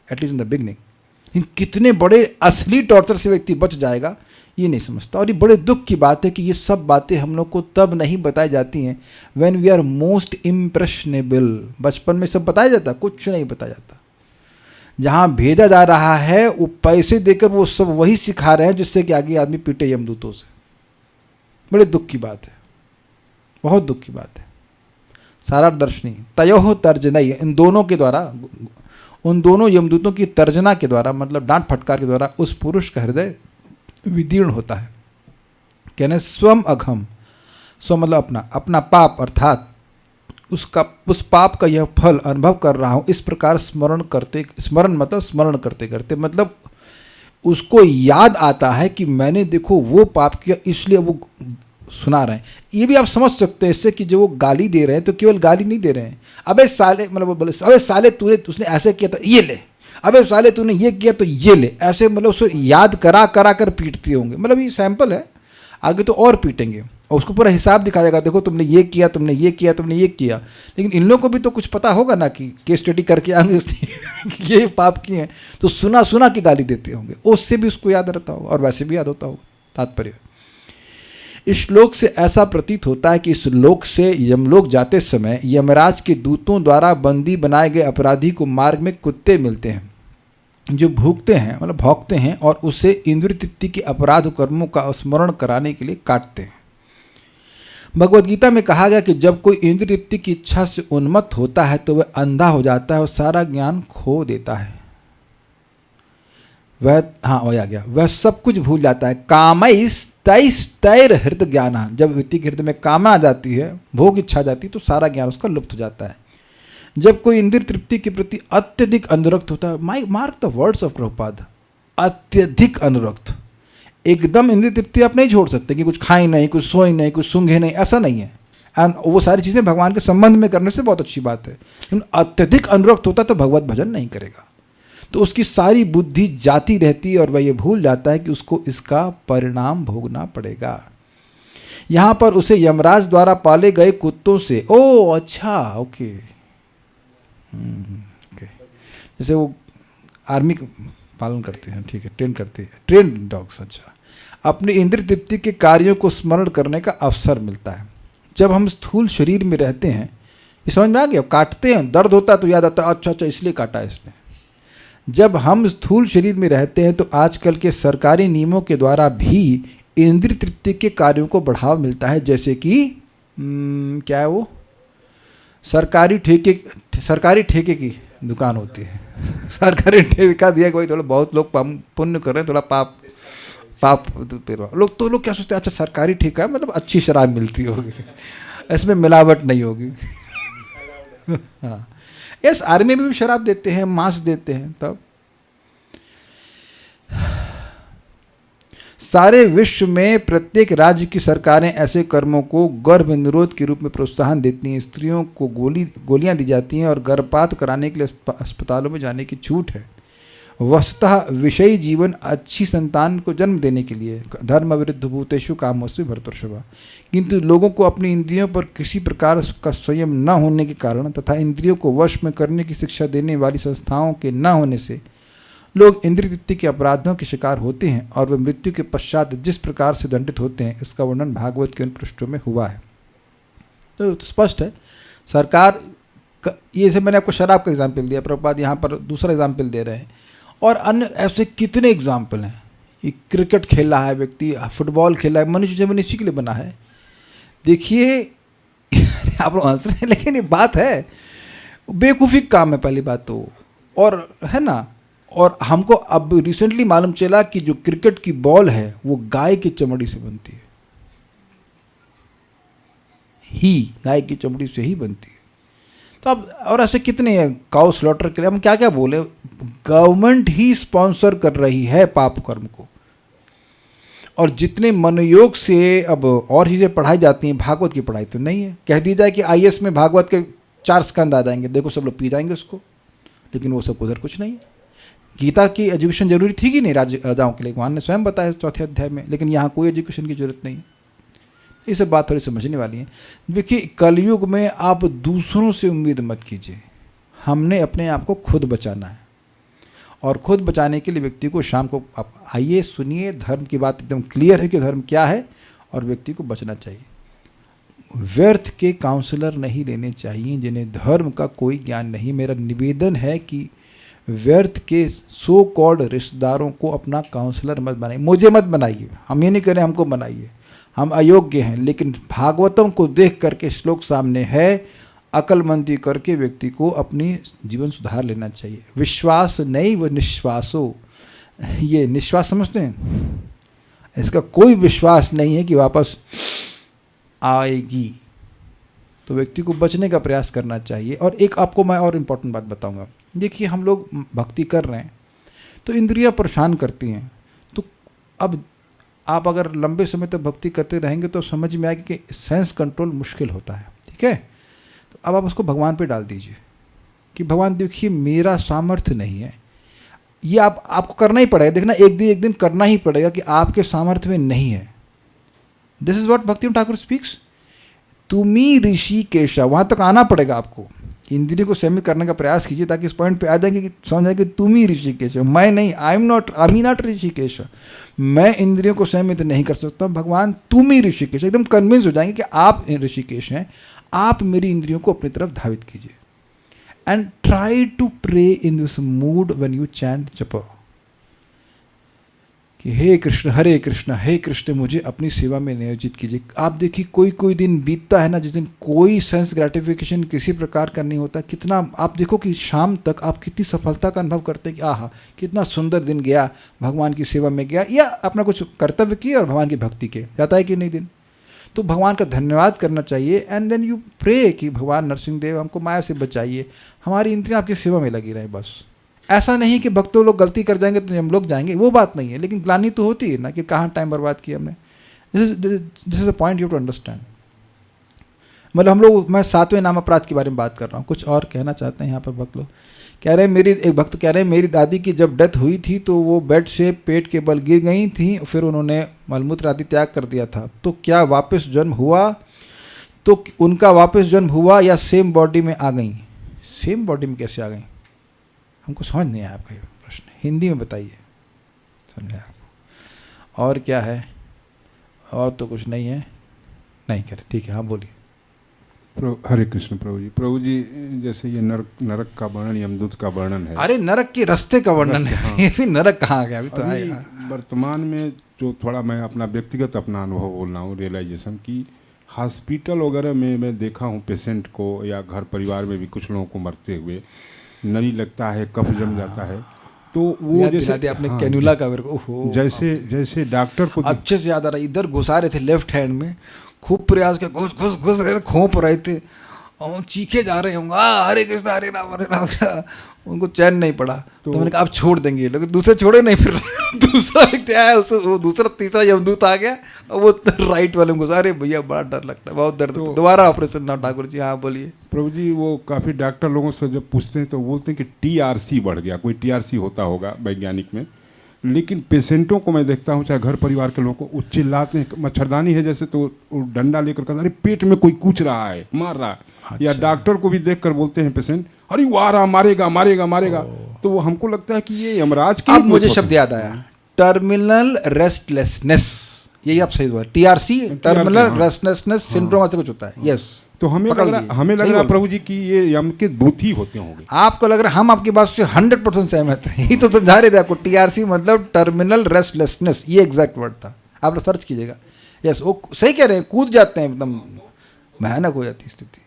at least in the beginning. कितने बड़े असली टॉर्चर से व्यक्ति बच जाएगा ये नहीं समझता। और ये बड़े दुख की बात है कि ये सब बातें हम लोग को तब नहीं बताई जाती हैं when we are most impressionable. बचपन में सब बताया जाता, कुछ नहीं बताया जाता। जहाँ भेजा जा रहा है वो पैसे देकर वो सब वही सिखा रहे हैं जिससे कि आगे आदमी पीटे यमदूतों से। बड़े दुख की बात है, बहुत दुख की बात है। सारा दर्शनी तयोह तर्जनई, इन दोनों के द्वारा, उन दोनों यमदूतों की तर्जना के द्वारा, मतलब डांट फटकार के द्वारा उस पुरुष का हृदय विदीर्ण होता है। कहने स्वम अघम, स्व मतलब अपना, अपना पाप अर्थात उस पाप का यह फल अनुभव कर रहा हूँ इस प्रकार स्मरण करते, स्मरण मतलब स्मरण करते करते, मतलब उसको याद आता है कि मैंने देखो वो पाप किया, इसलिए वो सुना रहे हैं। ये भी आप समझ सकते हैं इससे कि जो वो गाली दे रहे हैं तो केवल गाली नहीं दे रहे हैं, अबे साले, मतलब वो बोले अबे साले उसने ऐसे किया तो ये ले, अबे साले तूने ये किया तो ये ले, ऐसे मतलब उसको याद करा कर पीटते होंगे। मतलब ये सैंपल है, आगे तो और पीटेंगे और उसको पूरा हिसाब दिखा जाएगा, देखो तुमने ये किया, तुमने ये किया, तुमने ये किया। लेकिन इन लोगों को भी तो कुछ पता होगा ना कि केस स्टडी करके आएंगे कि ये पाप किए हैं, तो सुना के गाली देते होंगे, उससे भी उसको याद रहता होगा और वैसे भी याद होता होगा। तात्पर्य इस श्लोक से ऐसा प्रतीत होता है कि इस लोक से यमलोक जाते समय यमराज के दूतों द्वारा बंदी बनाए गए अपराधी को मार्ग में कुत्ते मिलते हैं जो भूखते हैं, मतलब भौंकते हैं और उसे इंद्रिय तृप्ति के अपराध कर्मों का स्मरण कराने के लिए काटते हैं। भगवद गीता में कहा गया कि जब कोई इंद्रिय तृप्ति की इच्छा से उन्मत्त होता है तो वह अंधा हो जाता है और सारा ज्ञान खो देता है। वह वही आ गया, वह सब कुछ भूल जाता है। कामैस तैस तैर हृदय ज्ञान, जब व्यक्ति के हृदय में कामना आ जाती है, भोग इच्छा जाती है, तो सारा ज्ञान उसका लुप्त हो जाता है। जब कोई इंद्रिय तृप्ति के प्रति अत्यधिक अनुरक्त होता है, mark the words of Prabhupada, अत्यधिक अनुरक्त, एकदम इंद्रिय तृप्ति आप नहीं छोड़ सकते कि कुछ खाई नहीं, कुछ सोई नहीं, कुछ सूंघे नहीं, ऐसा नहीं है। एंड वो सारी चीज़ें भगवान के संबंध में करने से बहुत अच्छी बात है, लेकिन अत्यधिक अनुरक्त होता तो भगवत भजन नहीं करेगा, तो उसकी सारी बुद्धि जाती रहती है और वह ये भूल जाता है कि उसको इसका परिणाम भोगना पड़ेगा। यहाँ पर उसे यमराज द्वारा पाले गए कुत्तों से, ओ अच्छा, ओके, जैसे वो आर्मी पालन करते हैं, ठीक है, ट्रेन करते हैं, ट्रेन डॉग्स, अच्छा, अपने इंद्रिय तृप्ति के कार्यों को स्मरण करने का अवसर मिलता है। जब हम स्थूल शरीर में रहते हैं, ये समझ में आ गया, काटते हैं, दर्द होता है तो याद आता है, अच्छा इसलिए काटा है इसने। जब हम स्थूल शरीर में रहते हैं तो आजकल के सरकारी नियमों के द्वारा भी इंद्रिय तृप्ति के कार्यों को बढ़ावा मिलता है, जैसे कि क्या है वो, सरकारी ठेके की दुकान होती है, सरकारी ठेका दिया कोई, थोड़ा बहुत लोग पुण्य कर रहे हैं, थोड़ा पाप लोग क्या सोचते हैं, अच्छा सरकारी ठेका है मतलब अच्छी शराब मिलती होगी, इसमें मिलावट नहीं होगी। हाँ, यस, आर्मी में भी शराब देते हैं, मांस देते हैं। तब सारे विश्व में प्रत्येक राज्य की सरकारें ऐसे कर्मों को गर्भ निरोध के रूप में प्रोत्साहन देती हैं। स्त्रियों को गोलियां दी जाती हैं और गर्भपात कराने के लिए अस्पतालों में जाने की छूट है। वस्तुतः विषयी जीवन अच्छी संतान को जन्म देने के लिए धर्म विरुद्ध भूतेषु कामोऽस्मि भर्तृषभा, किंतु लोगों को अपनी इंद्रियों पर किसी प्रकार का संयम न होने के कारण तथा इंद्रियों को वश में करने की शिक्षा देने वाली संस्थाओं के न होने से लोग इंद्रिय तृप्ति के अपराधों के शिकार होते हैं और वे मृत्यु के पश्चात जिस प्रकार से दंडित होते हैं, इसका वर्णन भागवत के उन पृष्ठों में हुआ है। तो स्पष्ट है, सरकार ये से मैंने आपको शराब का एग्जाम्पल दिया, प्रभुपाद यहाँ पर दूसरा एग्जाम्पल दे रहे हैं, और अन्य ऐसे कितने एग्जाम्पल हैं। ये क्रिकेट खेल रहा है व्यक्ति, फुटबॉल खेल रहा है, मनुष्य जब इसी के लिए बना है। देखिए आप लोग हंस रहे हैं, लेकिन ये बात है, बेवकूफ़ी काम है पहली बात तो, और है ना। और हमको अब रिसेंटली मालूम चला कि जो क्रिकेट की बॉल है वो गाय की चमड़ी से बनती है, गाय की चमड़ी से ही बनती है। तो अब और ऐसे कितने हैं, काउ स्लॉटर के लिए हम क्या क्या बोले, गवर्नमेंट ही स्पॉन्सर कर रही है पाप कर्म को। और जितने मनोयोग से अब और चीज़ें पढ़ाई जाती हैं, भागवत की पढ़ाई तो नहीं है। कह दी जाए कि IAS में भागवत के 4 स्कंद आ जाएंगे, देखो सब लोग पी जाएंगे उसको, लेकिन वो सब उधर कुछ नहीं है। गीता की एजुकेशन जरूरी थी कि नहीं राजाओं के लिए, भगवान ने स्वयं बताया 4थे अध्याय में, लेकिन यहाँ कोई एजुकेशन की जरूरत नहीं है। ये सब बात थोड़ी समझने वाली है। देखिए, कलयुग में आप दूसरों से उम्मीद मत कीजिए, हमने अपने आप को खुद बचाना है, और खुद बचाने के लिए व्यक्ति को शाम को आप आइए, सुनिए, धर्म की बात एकदम क्लियर है कि धर्म क्या है, और व्यक्ति को बचना चाहिए। व्यर्थ के काउंसलर नहीं लेने चाहिए जिन्हें धर्म का कोई ज्ञान नहीं। मेरा निवेदन है कि व्यर्थ के सो कॉल्ड रिश्तेदारों को अपना काउंसलर मत बनाइए, मुझे मत बनाइए। हम ये नहीं कह रहे हमको बनाइए, हम अयोग्य हैं, लेकिन भागवतम को देख करके श्लोक सामने है, अकलमंदी करके व्यक्ति को अपनी जीवन सुधार लेना चाहिए। विश्वास नहीं, वो निश्वासो, ये निश्वास समझते हैं, इसका कोई विश्वास नहीं है कि वापस आएगी। तो व्यक्ति को बचने का प्रयास करना चाहिए। और एक आपको मैं और इम्पोर्टेंट बात बताऊंगा। देखिए, हम लोग भक्ति कर रहे हैं तो इंद्रियां परेशान करती हैं, तो अब आप अगर लंबे समय तक भक्ति करते रहेंगे तो समझ में आएगा कि सेंस कंट्रोल मुश्किल होता है, ठीक है। तो अब आप उसको भगवान पे डाल दीजिए कि भगवान देखिए मेरा सामर्थ्य नहीं है, ये आपको करना ही पड़ेगा। देखना, एक दिन करना ही पड़ेगा कि आपके सामर्थ्य में नहीं है। दिस इज व्हाट भक्ति ठाकुर स्पीक्स, तुमी ऋषिकेश, वहाँ तक आना पड़ेगा आपको। इंद्रिय को संयमित करने का प्रयास कीजिए ताकि इस पॉइंट पे आ जाएंगे कि समझ आए कि तुम ही ऋषिकेश हो, मैं नहीं। आई एम नॉट ऋषिकेश, मैं इंद्रियों को संयमित नहीं कर सकता, भगवान तुम ही ऋषिकेश। एकदम कन्विंस हो जाएंगे कि आप ऋषिकेश हैं, आप मेरी इंद्रियों को अपनी तरफ धावित कीजिए। And try to pray in this mood when you chant जप, कि हे कृष्ण मुझे अपनी सेवा में नियोजित कीजिए। आप देखिए, कोई दिन बीतता है ना जिस दिन कोई सेंस ग्रेटिफिकेशन किसी प्रकार का नहीं होता, कितना आप देखो कि शाम तक आप कितनी सफलता का अनुभव करते हैं कि आहा कितना सुंदर दिन गया, भगवान की सेवा में गया, या अपना कुछ कर्तव्य किया और भगवान की भक्ति के, जाता है कि नहीं दिन। तो भगवान का धन्यवाद करना चाहिए। एंड देन यू प्रे कि भगवान नरसिंहदेव हमको माया से बचाइए, हमारी इंद्रियाँ आपकी सेवा में लगी रहे। बस ऐसा नहीं कि भक्तों लोग गलती कर जाएंगे तो हम लोग जाएंगे, वो बात नहीं है, लेकिन ग्लानि तो होती है ना कि कहाँ टाइम बर्बाद किया हमने। This is a point you to understand. मतलब हम लोग, मैं 7वें नाम अपराध के बारे में बात कर रहा हूँ, कुछ और कहना चाहते हैं यहाँ पर भक्त लोग। कह रहे हैं, एक भक्त कह रहे हैं मेरी दादी की जब डेथ हुई थी तो वो बेड से पेट के बल गिर गई थी, फिर उन्होंने मलमूत्र आदि त्याग कर दिया था, तो क्या वापस जन्म हुआ? तो उनका वापस जन्म हुआ या सेम बॉडी में आ गई? सेम बॉडी में कैसे आ गई? हमको समझ नहीं आया आपका ये प्रश्न, हिंदी में बताइए, समझ आया आपको? और क्या है? और तो कुछ नहीं है, नहीं कह रहे, ठीक है, हाँ बोलिए। हरे कृष्ण प्रभु जी, जैसे ये नरक का वर्णन, यमदूत का वर्णन है। अरे नरक के रास्ते का वर्णन है, हाँ। ये भी नरक कहाँ आ गया? अभी तो आएगा। वर्तमान में जो थोड़ा मैं अपना व्यक्तिगत अपना अनुभव बोल रहा हूँ, रियलाइजेशन की, हॉस्पिटल वगैरह में मैं देखा हूँ पेशेंट को, या घर परिवार में भी कुछ लोगों को मरते हुए नली लगता है, कफ जम जाता है, तो वो जैसे आपने कैनुला का मेरे को, जैसे डॉक्टर को अच्छे से याद आ रहा है, इधर घुसा रहे थे लेफ्ट हैंड में, खूब प्रयास के घुस रहे, खोप रहे थे और चीखे जा रहे होंगे, हरे कृष्णा हरे राम, उनको चैन नहीं पड़ा। तो मैंने कहा आप छोड़ देंगे, लेकिन दूसरे छोड़े नहीं, फिर दूसरा व्यक्ति आया, वो दूसरा तीसरा यमदूत आ गया और वो राइट वाले को घुसा। अरे भैया बड़ा डर लगता है, बहुत दर्द, तो दोबारा ऑपरेशन ना। ठाकुर जी हाँ बोलिए। प्रभु जी, वो काफ़ी डॉक्टर लोगों से जब पूछते हैं तो बोलते हैं कि TRC बढ़ गया, कोई TRC होता होगा वैज्ञानिक में, लेकिन पेशेंटों को मैं देखता हूँ, चाहे घर परिवार के लोगों को, वो चिल्लाते हैं, मच्छरदानी है जैसे तो वो डंडा लेकर कहते अरे पेट में कोई कूच रहा है, मार रहा है। अच्छा। या डॉक्टर को भी देख कर बोलते हैं पेशेंट, अरे वो आ रहा, मारेगा मारेगा मारेगा, तो वो हमको लगता है कि ये यमराज के अब दूत मुझे होते शब्द हैं। याद आया, टर्मिनल रेस्टलेसनेस, यही आप सही बोल, टीआरसी, टर्मिनल हाँ। रेस्टलेसनेस सिंड्रोम ऐसा कुछ होता है। यस, तो हमें पकड़ लग लिए, रहा, हमें लग सही रहा बोल। प्रभु जी कि ये यम के दूत ही होते होंगे। आपको लग रहा है, हम आपकी बात से 100% सहमत हैं। यही तो समझा रहे थे आपको, टीआरसी मतलब टर्मिनल रेस्टलेसनेस, ये एग्जैक्ट वर्ड था, आप लोग सर्च कीजिएगा। यस, वो सही कह रहे हैं, कूद जाते हैं, एकदम भयानक हो जाती स्थिति।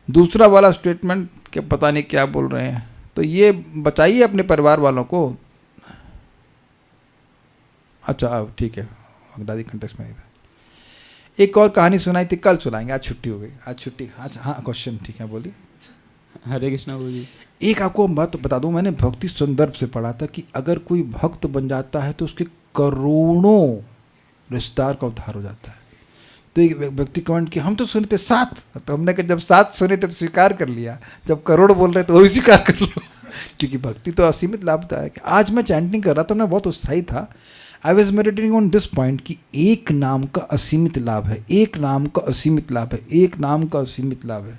दूसरा वाला स्टेटमेंट के पता नहीं क्या बोल रहे हैं, तो ये बचाइए अपने परिवार वालों को। अच्छा ठीक है, दादी कंटेक्स्ट में नहीं था। एक और कहानी सुनाई थी, कल सुनाएंगे, आज छुट्टी हो गई, आज छुट्टी। अच्छा हाँ, क्वेश्चन ठीक है, बोलिए। हरे कृष्णा प्रभु जी। एक आपको बात बता दूं, मैंने भक्ति संदर्भ से पढ़ा था कि अगर कोई भक्त बन जाता है तो उसके करोड़ों रिश्तेदार का उद्धार हो जाता है। तो एक व्यक्ति कमेंट किया, हम तो सुने थे 7, तो हमने कहा जब 7 सुने थे तो स्वीकार कर लिया, जब करोड़ बोल रहे तो वो भी स्वीकार कर लो। क्योंकि भक्ति तो असीमित लाभदायक है। आज मैं चैंटिंग कर रहा था, मैं बहुत उत्साही था। I was meditating on this point कि एक नाम का असीमित लाभ है, एक नाम का असीमित लाभ है, एक नाम का असीमित लाभ है।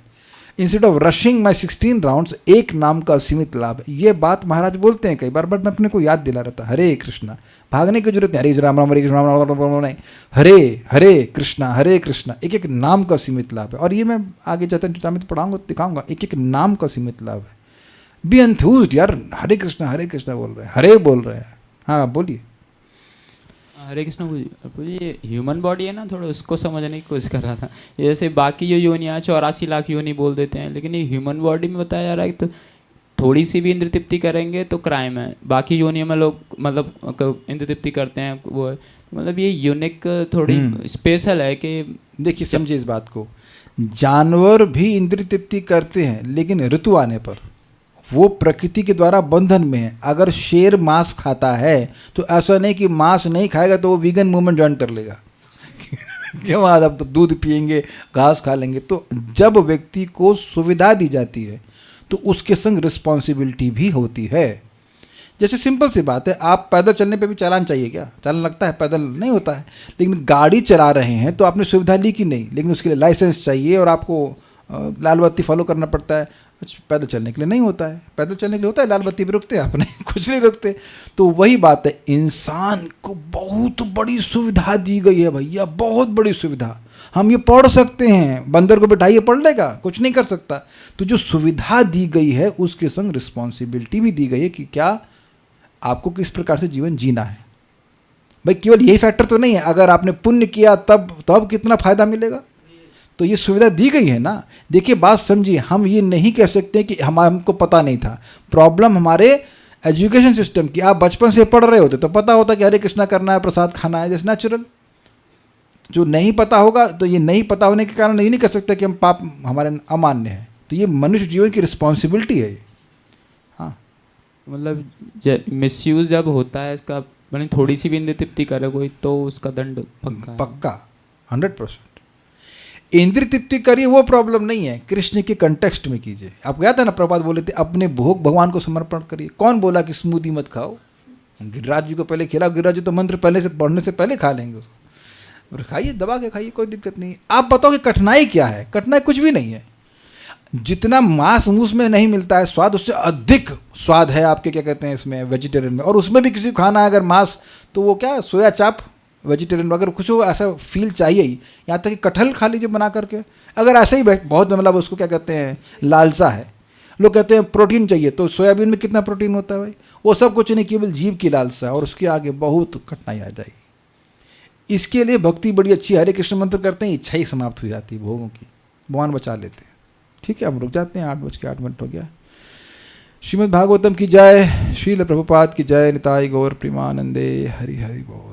Instead of rushing my 16 rounds, एक नाम का असीमित लाभ है। ये बात महाराज बोलते हैं कई बार, बट मैं अपने को याद दिला रहता, हरे कृष्णा, भागने की जरूरत नहीं, हरे राम राम हरे कृष्ण राम राम राम नहीं, हरे हरे कृष्णा हरे कृष्णा, एक एक नाम का सीमित लाभ है। और ये मैं आगे चैतन्य चरितामृत पढ़ाऊंगा, दिखाऊंगा, एक एक नाम का सीमित लाभ है। बी एंथ्यूज्ड यार, हरे कृष्णा बोल रहे हैं, हरे बोल रहे हैं। हाँ बोलिए। हरे कृष्ण प्रभु जी, ये ह्यूमन बॉडी है ना, थोड़ा उसको समझने की कोशिश कर रहा था। ये जैसे बाकी जो योनियाँ 84 लाख योनि बोल देते हैं, लेकिन ये ह्यूमन बॉडी में बताया जा रहा है कि तो थोड़ी सी भी इंद्र तृप्ति करेंगे तो क्राइम है। बाकी योनियों में लोग मतलब इंद्र तृप्ति करते हैं, वो मतलब ये यूनिक थोड़ी स्पेशल है कि देखिए समझिए इस बात को, जानवर भी इंद्रिय तृप्ति करते हैं, लेकिन ऋतु आने पर वो प्रकृति के द्वारा बंधन में है। अगर शेर मांस खाता है तो ऐसा नहीं कि मांस नहीं खाएगा तो वो वीगन मूवमेंट ज्वाइन कर लेगा। क्यों, आज अब तो दूध पिएंगे, घास खा लेंगे। तो जब व्यक्ति को सुविधा दी जाती है तो उसके संग रिस्पॉन्सिबिलिटी भी होती है। जैसे सिंपल सी बात है, आप पैदल चलने पे भी चालान चाहिए क्या? चालान लगता है? पैदल नहीं होता है। लेकिन गाड़ी चला रहे हैं तो आपने सुविधा ली कि नहीं, लेकिन उसके लिए लाइसेंस चाहिए और आपको लाल बत्ती फॉलो करना पड़ता है। पैदल चलने के लिए नहीं होता है, पैदल चलने के लिए होता है, लाल बत्ती पे रुकते हैं अपने, कुछ नहीं रुकते। तो वही बात है, इंसान को बहुत बड़ी सुविधा दी गई है भैया, बहुत बड़ी सुविधा। हम ये पढ़ सकते हैं, बंदर को बिठाइए पढ़ लेगा, कुछ नहीं कर सकता। तो जो सुविधा दी गई है उसके संग रिस्पॉन्सिबिलिटी भी दी गई है कि क्या आपको किस प्रकार से जीवन जीना है। भाई केवल यही फैक्टर तो नहीं है, अगर आपने पुण्य किया तब कितना फायदा मिलेगा। तो ये सुविधा दी गई है ना। देखिए बात समझिए, हम ये नहीं कह सकते कि हमको पता नहीं था। प्रॉब्लम हमारे एजुकेशन सिस्टम की। आप बचपन से पढ़ रहे होते तो पता होता कि हरे कृष्णा करना है, प्रसाद खाना है, जैसे नेचुरल। जो नहीं पता होगा तो ये नहीं पता होने के कारण ये नहीं कह सकते कि हम पाप हमारे अमान्य है। तो ये मनुष्य जीवन की रिस्पॉन्सिबिलिटी है। हाँ, मतलब मिसयूज जब होता है इसका, मतलब थोड़ी सी भी इंद्रिय तृप्ति करे कोई तो उसका दंड पक्का है। पक्का 100%। इंद्रिय तृप्ति करिए वो प्रॉब्लम नहीं है, कृष्ण के कंटेक्स्ट में कीजिए। आपको याद है ना, प्रभुपाद बोले थे अपने भोग भगवान को समर्पण करिए। कौन बोला कि स्मूदी मत खाओ? गिरिराज जी को पहले खिलाओ, गिरिराज जी तो मंत्र पहले से पढ़ने से पहले खा लेंगे उसको। और खाइए, दबा के खाइए, कोई दिक्कत नहीं। आप बताओ कि कठिनाई क्या है? कठिनाई कुछ भी नहीं है। जितना मांस मूस में नहीं मिलता है स्वाद, उससे अधिक स्वाद है आपके क्या कहते हैं इसमें, वेजिटेरियन में। और उसमें भी किसी को खाना है अगर मांस, तो वो क्या सोया चाप वेजिटेरियन, अगर कुछ हो ऐसा फील चाहिए ही। यहाँ तक कि कटहल खा लीजिए बना करके, अगर ऐसे ही बहुत मतलब उसको क्या कहते हैं लालसा है। लोग कहते हैं प्रोटीन चाहिए, तो सोयाबीन में कितना प्रोटीन होता है भाई? वो सब कुछ नहीं, केवल जीव की लालसा है, और उसके आगे बहुत कठिनाई आ जाएगी। इसके लिए भक्ति बड़ी अच्छी, हरे कृष्ण मंत्र करते हैं, इच्छा ही समाप्त हो जाती है भोगों की, भगवान बचा लेते हैं। ठीक है, हम रुक जाते हैं, 8:08 हो गया। श्रीमद् भागवतम की जय, श्रील प्रभुपाद की जय, निताई गौर प्रेमानंदे, हरि हरि बोल।